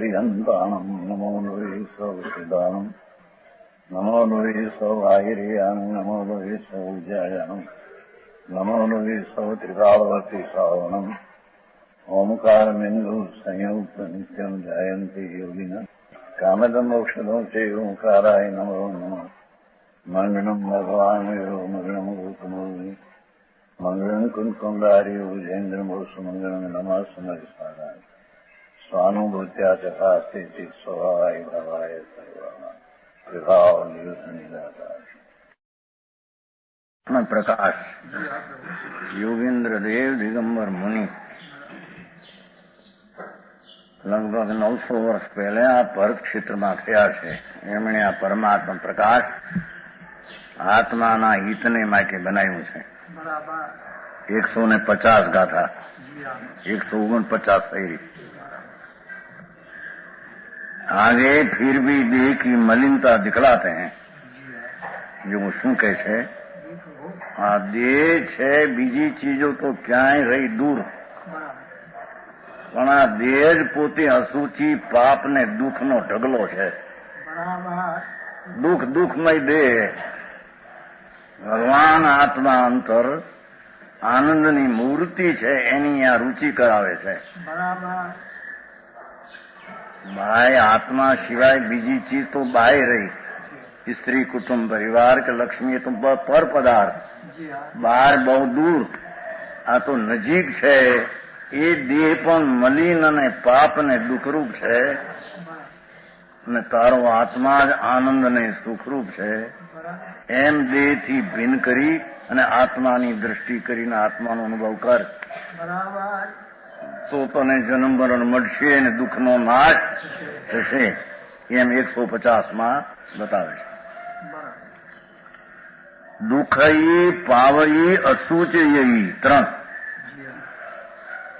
पर्यन्ताणम् नमो नुवे सौदानम् नमो नुवे सौभागिर्यानम् नमो नुवे सौजायानम् नमो नुवे सौत्रिकावती सावनम् ओंकारमिन्दु संयुक्त नित्यम् जायन्ति योगिनः कामदमोक्षदो च ओंकाराय नमो नमः मंगलम् भगवान् मंगलम् रूपमोहि मंगलम् कुंकुंडारी उजेन्द्रमो सुमंगलम् नमः समरिसाराय स्वानुभूत्या चकास्ते स्वभावाय भवाय सर्वाः प्रभाव निदाता प्रकाश योगेंद्र देव दिगंबर मुनि લગભગ 900 વર્ષ પહેલા આ ભરત ક્ષેત્રમાં થયા છે. એમણે આ પરમાત્મા પ્રકાશ આત્માના હિતને માટે બનાવ્યું છે. 150 ગાથા 149 થઈ. आगे फिर भी देह की मलिनता दिखलाते हैं. जो શું કહે છે, આ દેહ છે બીજી ચીજો તો ક્યાંય રહી દૂર, પણ આ દેહ જ પોતે અસુચિ પાપ ને દુઃખનો ઢગલો છે. દુઃખમય દેહ. ભગવાન આત્મા અંતર આનંદની મૂર્તિ છે, એની આ રુચિ કરાવે છે. भाई आत्मा सिवाय बीजी चीज तो बाहर रही, स्त्री कुटुंब परिवार के लक्ष्मी तो पर पदार्थ बहार बहुत दूर. आ तो नजीक है. ये देह पण मलिन अने पाप ने दुखरूप है ने तारो आत्मा ज आनंद ने सुखरूप है. एम देह थी भिन्न करी अने आत्मानी दृष्टि करीने आत्मानो अनुभव कर तो तने जन्म मरण મળશે ને દુઃખનો નાશ થશે. એમ 150 માં બતાવે છે. દુઃખઈ પાવઈ અસુચયઈ 3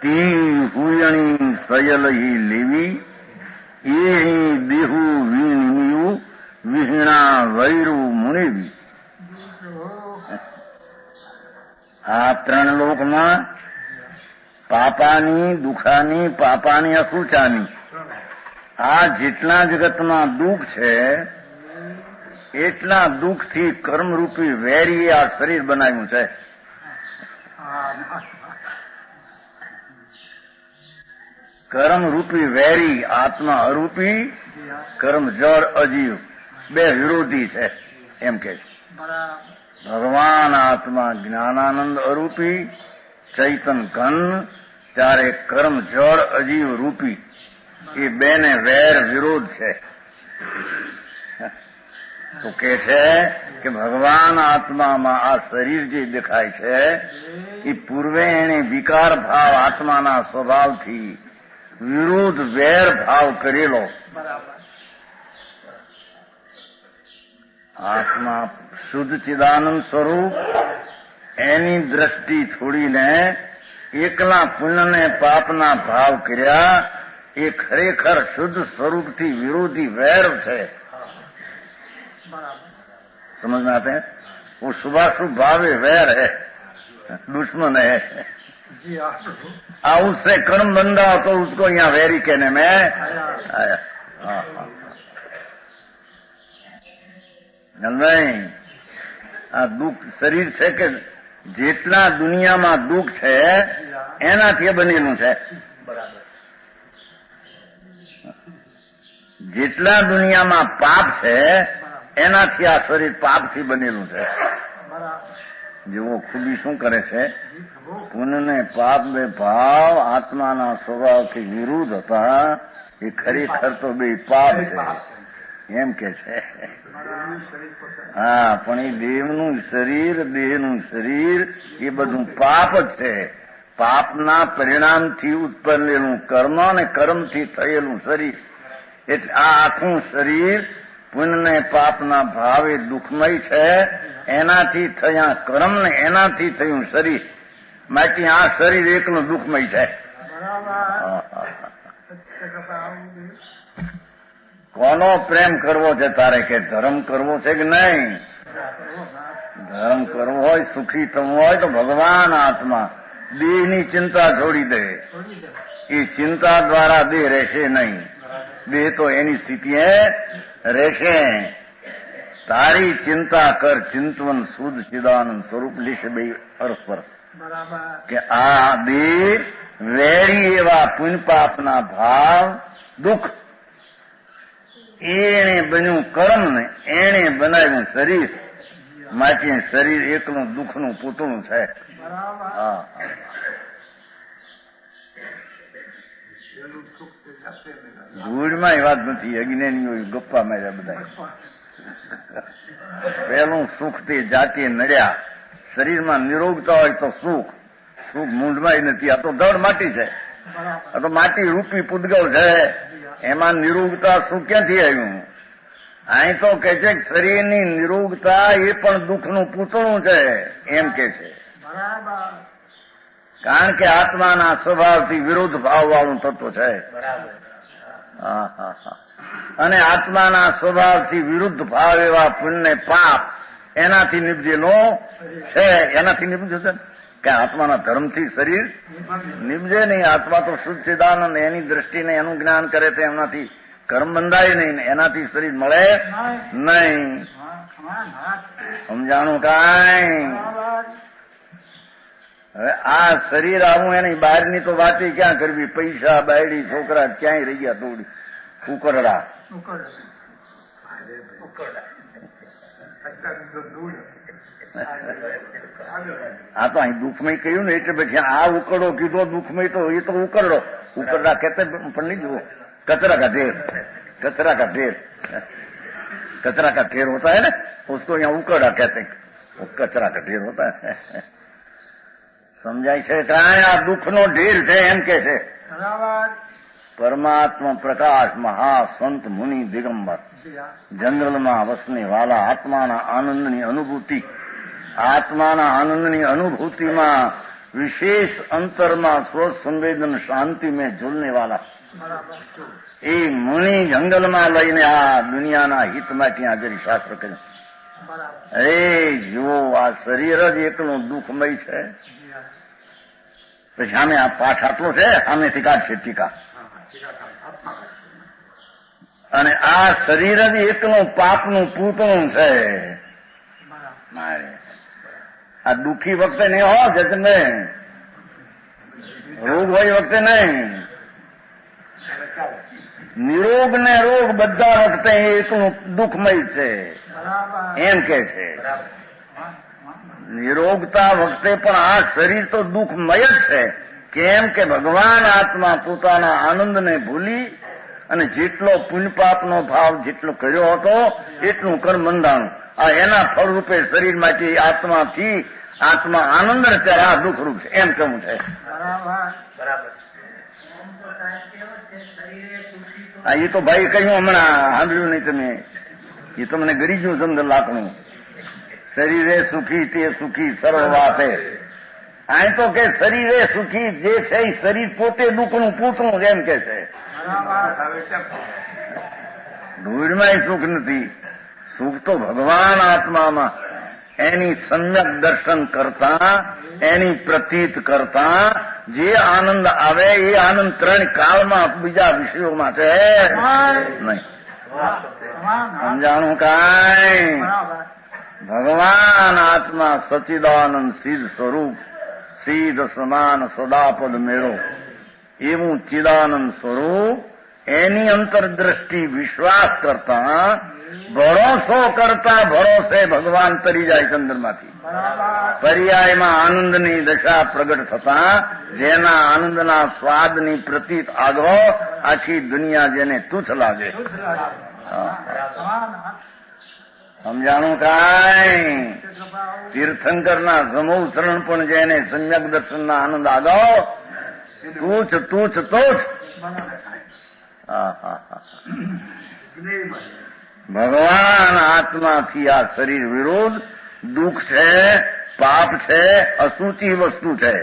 તી હુયણી સયલઈ લેવી એ દેહુ વિણ્યુ વિહણા વૈરુ મુનિવી. આ 3 લોકમાં પાપાની દુખાની પાપાની અસુચાની આ જેટલા જગતમાં દુઃખ છે એટલા દુઃખથી કર્મરૂપી વેરી આ શરીર બનાવ્યું છે. કર્મરૂપી વેરી આત્મા અરૂપી, કર્મ જળ અજીવ બે વિરોધી છે એમ કે છે. ભગવાન આત્મા જ્ઞાનાનંદ અરૂપી ચૈતન ઘન, ત્યારે કર્મ જળ અજીવ રૂપી એ બેને વેર વિરોધ છે. તો કે છે કે ભગવાન આત્મામાં આ શરીર જે દેખાય છે એ પૂર્વે એને વિકાર ભાવ આત્માના સ્વભાવથી વિરોધ વેર ભાવ કરેલો. આત્મા શુદ્ધ ચિદાનંદ સ્વરૂપ એની દ્રષ્ટિ છોડીને એકલા પુણ્ય ને પાપના ભાવ કર્યા એ ખરેખર શુદ્ધ સ્વરૂપથી વિરોધી વૈર છે. समझ में आते हैं? वो शुभाशुभ भाव वैर है, दुश्मन है. उससे कर्म बंधा हो तो उसको यहाँ वैरी कहने में आया. नहीं, આ દુઃખ શરીર છે કે જેટલા દુનિયામાં દુઃખ છે એનાથી બનેલું છે. જેટલા દુનિયામાં પાપ છે એનાથી આ શરીર પાપથી બનેલું છે. જેવો ખુદી શું કરે છે, પુણ્ય ને પાપ બે ભાવ આત્માના સ્વભાવથી વિરુદ્ધ હતા. એ ખરેખર તો બે પાપ છે એમ કે છે. હા, પણ એ દેહનું શરીર એ બધું પાપ જ છે. પાપના પરિણામથી ઉત્પન્નેલું કર્મ અને કર્મથી થયેલું શરીર. એટલે આ આખું શરીર પુણ્ય ને પાપના ભાવે દુઃખમય છે. એનાથી થયા કર્મ ને એનાથી થયું શરીર. માટે આ શરીર એકલું દુઃખમય છે. કોનો પ્રેમ કરવો છે તારે? કે ધર્મ કરવો છે કે નહીં? ધર્મ કરવો હોય, સુખી થવું હોય તો ભગવાન આત્મા દેહની ચિંતા છોડી દે. એ ચિંતા દ્વારા દેહ રહેશે નહીં. દેહ તો એની સ્થિતિએ રહેશે. તારી ચિંતા કર ચિંતવન શુદ્ધ ચિદાનંદ સ્વરૂપ લેશે બે પરસ્પર. કે આ દેહ વેરી એવા પુણ્ય પાપના ભાવ દુઃખ એને બન્યું કર્મ ને એને બનાવ્યું શરીર માટે શરીર એકલું દુઃખનું પૂતળું છે. હા ધૂળમાં એ વાત નથી. અજ્ઞાનીઓ ગપ્પા માર્યા બધા. પેલું સુખ તે જાતે નડ્યા. શરીરમાં નિરોગતા હોય તો સુખ મૂંઢમાં નથી. આ તો ધડ માટી છે. આ તો માટી રૂપી પૂદગલ છે. એમાં નિરોગતા સુખ ક્યાંથી આવ્યું? અહીં તો કે છે શરીરની નિરોગતા એ પણ દુઃખનું પૂતળું છે એમ કે છે. કારણ કે આત્માના સ્વભાવથી વિરુદ્ધ ભાવ વાળું તત્વ છે. અને આત્માના સ્વભાવથી વિરુદ્ધ ભાવ એવા પુણ્ય પાપ એનાથી નિપજેલો છે. એનાથી નિપજે છે કે આત્માના ધર્મથી શરીર નિપજે નહીં. આત્મા તો શુદ્ધ ચિદાનંદ એની દ્રષ્ટિને એનું જ્ઞાન કરે તો એમનાથી કર્મ બંધાય નહીં, એનાથી શરીર મળે નહીં. સમજાણું કાંઈ? હવે આ શરીર આવું એની બહારની તો વાત ક્યાં કરવી? પૈસા બાયડી છોકરા ક્યાંય રહી ગયા થોડી ઉકરડા. આ તો અહીં દુઃખમય કહ્યું ને એટલે પછી આ ઉકરડો કીધો દુઃખમય તો એ તો ઉકરડો. ઉકરડા કહેતે પણ નહીં જુઓ कचरा का ढेर कचरा का ढेर होता है ना, उसको यहाँ उकड़ा कहते हैं. वो कचरा का ढेर होता है. સમજાય છે? કાંઈ આ દુઃખનો ઢેર છે એમ કે છે. પરમાત્મા પ્રકાશ મહાસંત મુનિ દિગંબર જંગલમાં વસને વાલા આત્માના આનંદની અનુભૂતિ, આત્માના આનંદની અનુભૂતિમાં વિશેષ અંતરમાં સ્વસંવેદન શાંતિ મેં ઝૂલને વાલા એ મુનિ જંગલમાં લઈને આ દુનિયાના હિતમાં ત્યાં આગળ શાસ્ત્ર કર્યું. અરે જુઓ, આ શરીર જ એકલું દુઃખમય છે. પછી સામે આ પાઠ આટલો છે, સામેથી કાઢશે ટીકા. અને આ શરીર જ એકલું પાપનું પૂતળું છે. મારે આ દુઃખી વખતે નહીં હો જતને, રોગ હોય વખતે નહીં. નિરોગ ને રોગ બધા વખતે એકલું દુઃખમય છે એમ કે છે. નિરોગતા વખતે પણ આ શરીર તો દુઃખમય જ છે. કેમ કે ભગવાન આત્મા પોતાના આનંદને ભૂલી અને જેટલો પુણ્ય પાપનો ભાવ જેટલો કર્યો હતો એટલું કર્મ બંધાણું. આ એના ફળરૂપે શરીરમાંથી આત્માથી આત્મા આનંદ ત્યારે આ દુઃખરૂપ છે એમ કેવું છે. એ તો ભાઈ કહ્યું હમણાં, સાંભળ્યું નહીં તમે? એ તો મને ગરી ગયું સમજ લાકડું. શરીરે સુખી તે સુખી સર્વ વાતે. અહીં તો કે શરીરે સુખી જે છે એ શરીર પોતે દુઃખનું પૂતળું એમ કે છે. ધૂળમાં સુખ નથી. સુખ તો ભગવાન આત્મામાં એની સમ્યક દર્શન કરતા, એની પ્રતીત કરતા જે આનંદ આવે એ આનંદ ત્રણ કાળમાં બીજા વિષયોમાં છે નહીં. સમજાણું કાંઈ? ભગવાન આત્મા સચિદાનંદ સિદ્ધ સ્વરૂપ, સિદ્ધ સમાન સદાપદ મેળો એવું ચિદાનંદ સ્વરૂપ એની અંતરદ્રષ્ટિ વિશ્વાસ કરતા, ભરોસો કરતા ભરોસે ભગવાન તરી જાય ચંદ્રમાંથી. પર્યાયમાં આનંદની દશા પ્રગટ થતા જેના આનંદના સ્વાદની પ્રતીત આગો આખી દુનિયા જેને તુચ્છ લાગે. સમજાણું કાંઈ? તીર્થંકરના સમૂહ શરણ પણ જેને સમ્યક દર્શનના આનંદ આગો તુચ્છ તુચ્છ તુચ્છ. ભગવાન આત્માથી આ શરીર વિરુદ્ધ દુઃખ છે, પાપ છે, અશુચિ વસ્તુ છે,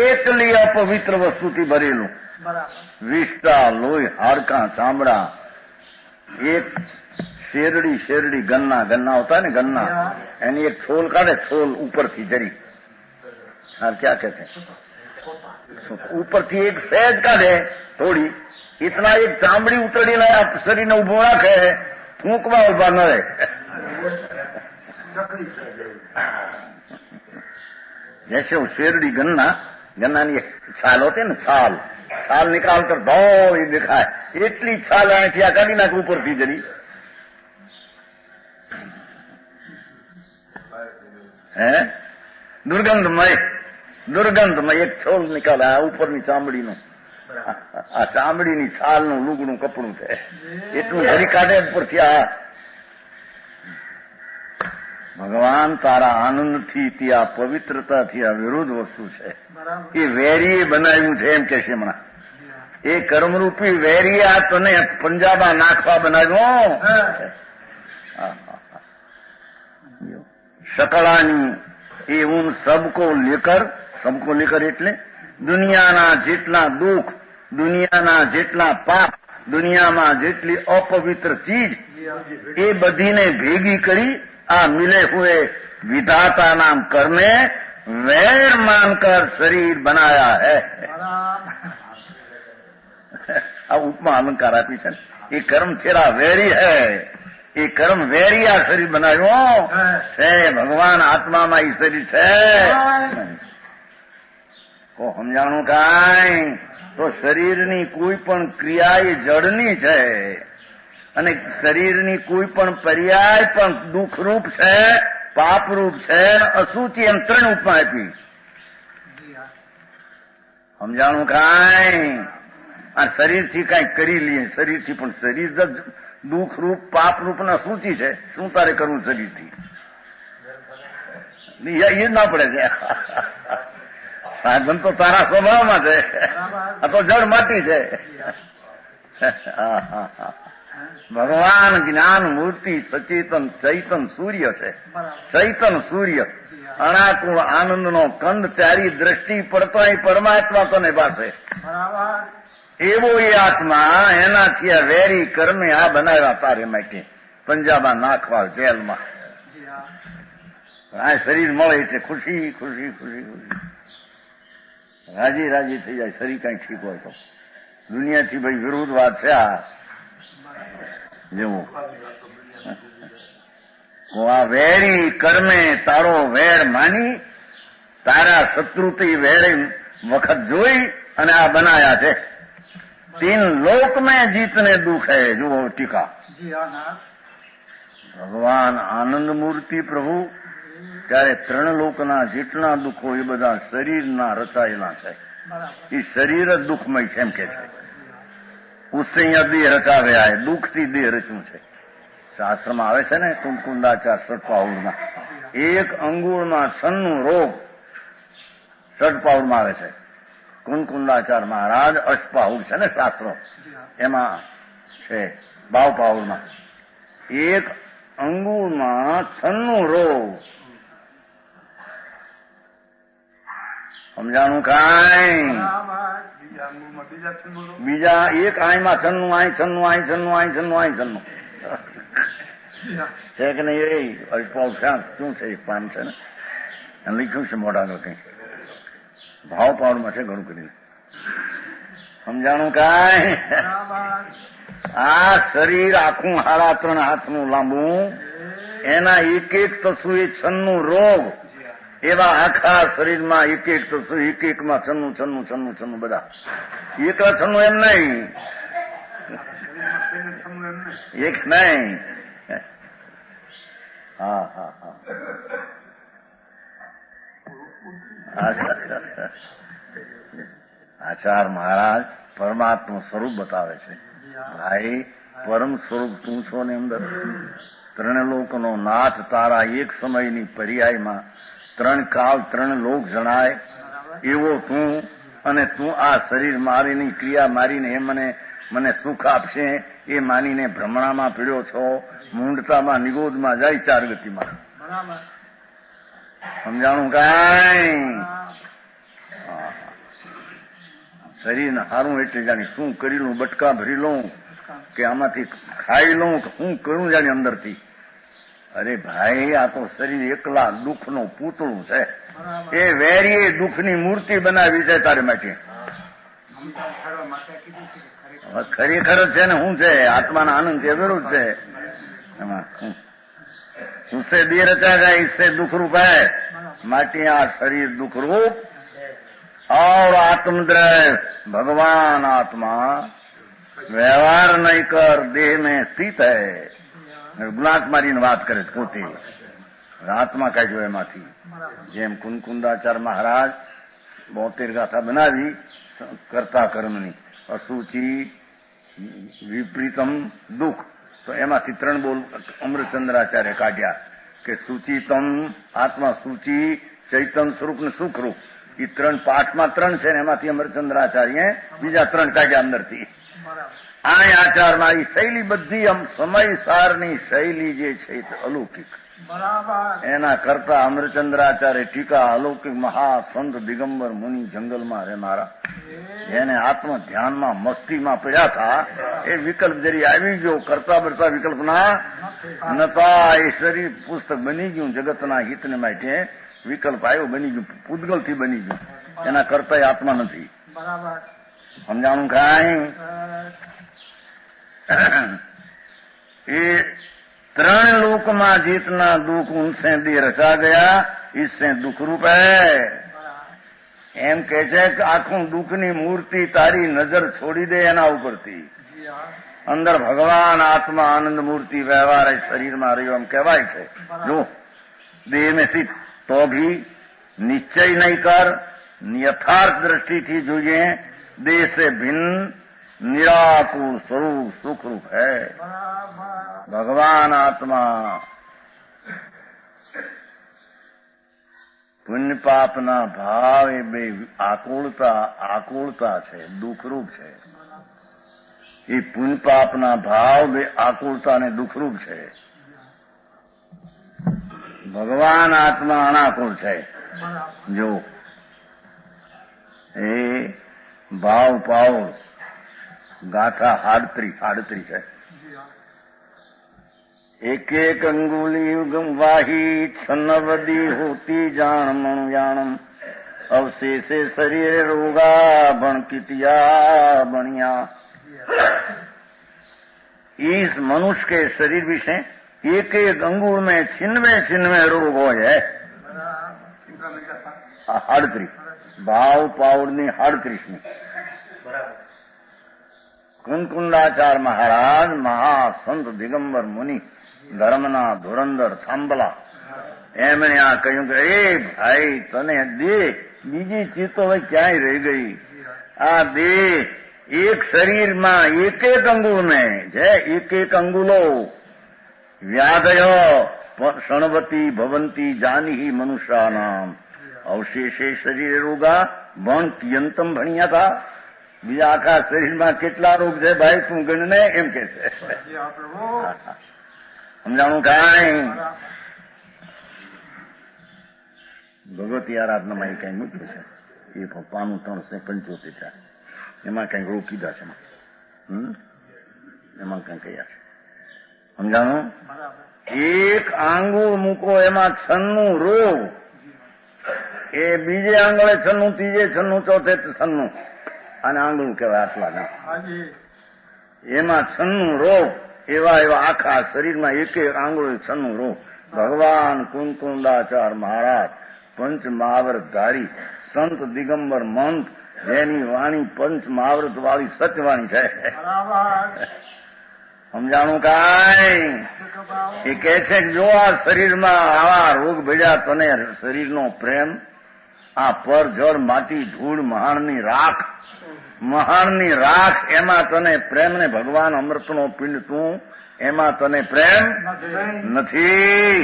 એકલી અપવિત્ર વસ્તુથી ભરેલું. વિષ્ટા, લોહી, હાડકાં, ચામડા, એક શેરડી ગન્ના હોતા ને, ગન્ના એની એક છોલ કાઢે, છોલ ઉપરથી જરી ક્યાં કહેते ઉપરથી એક સહેજ કાઢે થોડી, इतना एक चामड़ी उतरीને શરીરને ઉભો રાખે, ફૂંકવા ઉભા ન રહે. जैसे वो शेरडी गन्ना ની છાલ હોતી ને, છાલ निकाल कर धोई दिखाए, એટલી છાલ અહીંથી આ કાઢી નાખ ઉપરથી જરી. હે દુર્ગંધમય એક છોલ નિકાલે આ ઉપરની ચામડીનું, આ ચામડીની છાલનું લુગડું કપડું છે, એટલું ભરી કાઢે ઉપરથી. આ ભગવાન તારા આનંદથી, આ પવિત્રતાથી આ વિરુદ્ધ વસ્તુ છે. એ વેરીએ બનાવ્યું છે એમ કે છે હમણાં. એ કર્મરૂપી વેરીએ આ તને પંજાબમાં નાખવા બનાવ્યો. શકલાની એ ઉન સબકો લેકર એટલે દુનિયાના જેટલા દુઃખ, દુનિયાના જેટલા પાપ, દુનિયામાં જેટલી અપવિત્ર ચીજ, એ બધીને ભેગી કરી આ મિલે હુए विधाता नाम करने वैर मानकर शरीर बनाया है. આ ઉપમા અલંકાર આપી છે. એ કર્મ તેરા વેરી હૈ, એ કર્મ વેરિયા શરીર બનાવ્યો છે. ભગવાન આત્મામાં એ શરીર છે. કો સમજાણું કાંઈ તો શરીરની કોઈ પણ ક્રિયા એ જડની છે, અને શરીરની કોઈ પણ પર્યાય પણ દુઃખરૂપ છે, પાપરૂપ છે, અસુચિ, એમ ત્રણ ઉપમા આપી. સમજાણું કાંઈ? આ શરીરથી કાંઈક કરી લઈએ, શરીરથી, પણ શરીર જ દુઃખરૂપ, પાપરૂપ ને અસુચિ છે. શું તારે કરવું શરીરથી? એ ના પડે છે. સાધન તો તારા સ્વભાવમાં છે, આ તો જળ માટી છે. ભગવાન જ્ઞાન મૂર્તિ સચેતન ચૈતન સૂર્ય છે. ચૈતન સૂર્ય અણાકુળ આનંદનો કંદ, તારી દ્રષ્ટિ પડતો એ પરમાત્મા તને પાસે. એવો એ આત્મા, એનાથી આ વેરી કર્મે આ બનાવ્યા તારે માટે પંજાબમાં નાખવા, જેલમાં. આ શરીર મળે એટલે ખુશી ખુશી ખુશી ખુશી, રાજી રાજી થઈ જાય. શરીર કઈ ઠીક હોય તો. દુનિયાથી ભાઈ વિરુદ્ધ વાત છે આ. જેવું આ વેરી કર્મે તારો વેર માની, તારા શત્રુથી વેરે વખત જોઈ અને આ બનાયા છે. તીન લોક મેં જીતને દુઃખ હૈ. જુઓ ટીકા. ભગવાન આનંદ મૂર્તિ પ્રભુ, ત્યારે ત્રણ લોકના જેટલા દુઃખો એ બધા શરીરના રચાયેલા છે. એ શરીર જ દુઃખમય છે એમ કે છે. उससे અહીંયા દેહ રચાવ્યા है, દુઃખથી દેહ રચ્યું છે. શાસ્ત્રમાં આવે છે ને, કુંકુંદાચાર ષટપાઉડમાં, એક અંગુળમાં 96 રોગ ષટપાઉડમાં આવે છે. કુંકુંદાચાર મહારાજ અષ્ટપાઉડ છે ને શાસ્ત્રો, એમાં છે બાવપાઉડમાં. એક અંગુળમાં 96 રોગ. સમજાણું કાંઈ? બીજા એક આઈમાં 96 છે કે નહીં? એ અલ્પાઉ શું છે? એક પાન છે ને, એને લખ્યું છે મોઢાનો કંઈ ભાવ પાવડમાં છે ઘણું કરીને. સમજાણું કાંઈ? આ શરીર આખું 3.5 હાથનું લાંબુ, એના એક તસુ એ 96 રોગ, એવા આખા શરીરમાં એક તસુ, એકમાં 96 બધા. એકલા 96 એમ નહીં, એક નહીં. હા હા હા. આચાર મહારાજ પરમાત્મા સ્વરૂપ બતાવે છે. ભાઈ, પરમ સ્વરૂપ તું છો ને અંદર. ત્રણ લોકનો નાથ તારા એક સમયની પર્યાયમાં 3 કાળ 3 લોક જણાય એવો તું, અને તું આ શરીર મારીની ક્રિયા મારીને એ મને સુખ આપશે એ માનીને ભ્રમણામાં પીડ્યો છો. મૂંડતામાં નિગોદમાં જાય 4 ગતિમાં. સમજાણું કાંઈ? શરીરને સારું એટલે જાણી શું કરી લઉં, બટકા ભરી લઉં કે આમાંથી ખાઈ લઉં કે હું કરું જાણી અંદરથી. અરે ભાઈ, આ તો શરીર એકલા દુઃખનું પૂતળું છે. એ વેરી દુઃખની મૂર્તિ બનાવી છે તારે માટે. ખરેખર જ છે ને શું છે? આત્માના આનંદ છે, વિરુદ્ધ છે એમાં. उससे दे रचा गया, इससे दुख रूप है. माटिया शरीर दुख रूप और आत्मद्रव्य भगवान आत्मा व्यवहार नहीं कर देह में स्थित है. ગુણાત મારીને વાત કરે પોતે આત્મા કાઢ્યો એમાંથી. જેમ કુંકુંદાચાર્ય મહારાજ 72 ગાથા બનાવી કરતા કર્મની, અસુચિ, વિપરીતમ, દુઃખ. તો એમાંથી 3 બોલ અમૃતચંદ્રાચાર્ય કાઢ્યા કે સૂચિતમ, આત્મા સૂચિ, ચૈતન સ્વરૂપ ને સુખરૂપ. એ 3 પાઠમાં 3 છે ને એમાંથી અમૃતચંદ્રાચાર્ય બીજા 3 કાઢ્યા અંદરથી. આ આચારમાં એ શૈલી બધી સમયસારની શૈલી જે છે તે અલૌકિક. એના કરતા અમરચંદ્રાચાર્ય ટીકા અલૌકિક મહાસંત દિગંબર મુનિ જંગલમાં રે મારા, જેને આત્મ ધ્યાનમાં મસ્તીમાં પડ્યા હતા, એ વિકલ્પ જરી આવી ગયો. કરતા બરતા વિકલ્પના નતા. એ શરીર પુસ્તક બની ગયું, જગતના હિતને માટે વિકલ્પ આવ્યો, બની ગયું, પૂતગલથી બની ગયું. એના કરતા આત્મા નથી. સમજાણું કાંઈ? ये 3 लोक में जितना दुख उनसे दे रचा गया, इससे दुख रूप है. એમ કે છે કે આખું દુઃખની મૂર્તિ તારી નજર છોડી દે એના ઉપરથી અંદર ભગવાન આત્મા આનંદ મૂર્તિ વ્યવહાર શરીરમાં રહ્યો એમ કહેવાય છે. જો દેહ में स्थित तो भी निश्चय नहीं कर, यथार्थ दृष्टिથી જોઈએ. देह से भिन्न निराकुल स्वरूप सुख रूप है भगवान आत्मा. પુણ્ય પાપના ભાવ એ બે આકુળતા છે, દુઃખરૂપ છે. એ પુણ્ય પાપના ભાવ બે આકુળતા અને દુઃખરૂપ છે. ભગવાન આત્મા અનાકુળ છે. જો એ ભાવ પાવ ગાથા 38 છે. एक एक अंगुली वाही छन्नवदी होती जान जाणम अवशेषे शरीर रोगा भणकितिया बनिया. इस मनुष्य के शरीर विषय एक एक अंगुल में छिन्नवे रोग हो है. 38 भाव पावड़नी 38. કુંકુંદાચાર્ય મહારાજ મહાસંત દિગંબર મુનિ ધર્મના ધુરંધર થાંભલા, એમણે આ કહ્યું કે એ ભાઈ તને દેહ બીજી ચીજ તો હવે ક્યાંય રહી ગઈ. આ દેહ એક શરીરમાં એક એક અંગુલ મેં છે, એક એક અંગુલો વ્યાધય ક્ષણવતી ભવંતી જાની મનુષ્યાનામ અવશેષે શરીર રોગા ભણ કિયંતમ ભણ્યા હતા. બીજા આખા શરીરમાં કેટલા રોગ છે ભાઈ તું ગણને, એમ કે છે. સમજાણું કાંઈ? ભગવતી આરાધનામાં એ કઈ મૂક્યું છે, એ પપ્પાનું 375 છે. એમાં કઈક રોગ કીધા છે, એમાં કઈ કયા છે. સમજાણું? એક આંગુળ મૂકો એમાં 96 રોગ. એ બીજે આંગળે 96, ત્રીજે 96, ચોથે 96. અને આંગળું કહેવાય આટલા. એમાં 96 રોગ. એવા આખા શરીરમાં એક એક આંગળો 96 રોગ. ભગવાન કુંકુંદાચાર્ય મહારાજ પંચ મહાવ્રત ધારી સંત દિગંબર મંત, જેની વાણી પંચ મહાવ્રત વાળી સત્યવાણી છે. સમજાણું કાંઈ? એ કહે છે કે જો આ શરીરમાં આવા રોગ ભેળ્યા, તને શરીરનો પ્રેમ, આ પર જળ માટી ધૂળ મહાણની રાખ એમાં તને પ્રેમ ને ભગવાન અમૃતનો પિંડ તું, એમાં તને પ્રેમ નથી.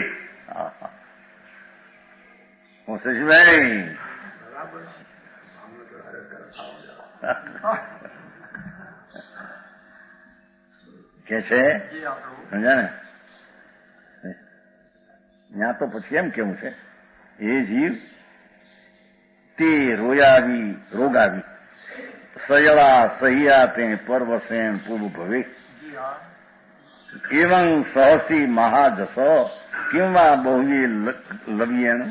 શશીભાઈ કે છે સમજા ને, ત્યાં તો પછી એમ કેવું છે, એ જીવ તે રોગાવી સયળા સહિયા તે પરવસેન પૂર્વ ભવે એવં સહસી મહાજસ કિંવા બહુએ લવ્યેણ.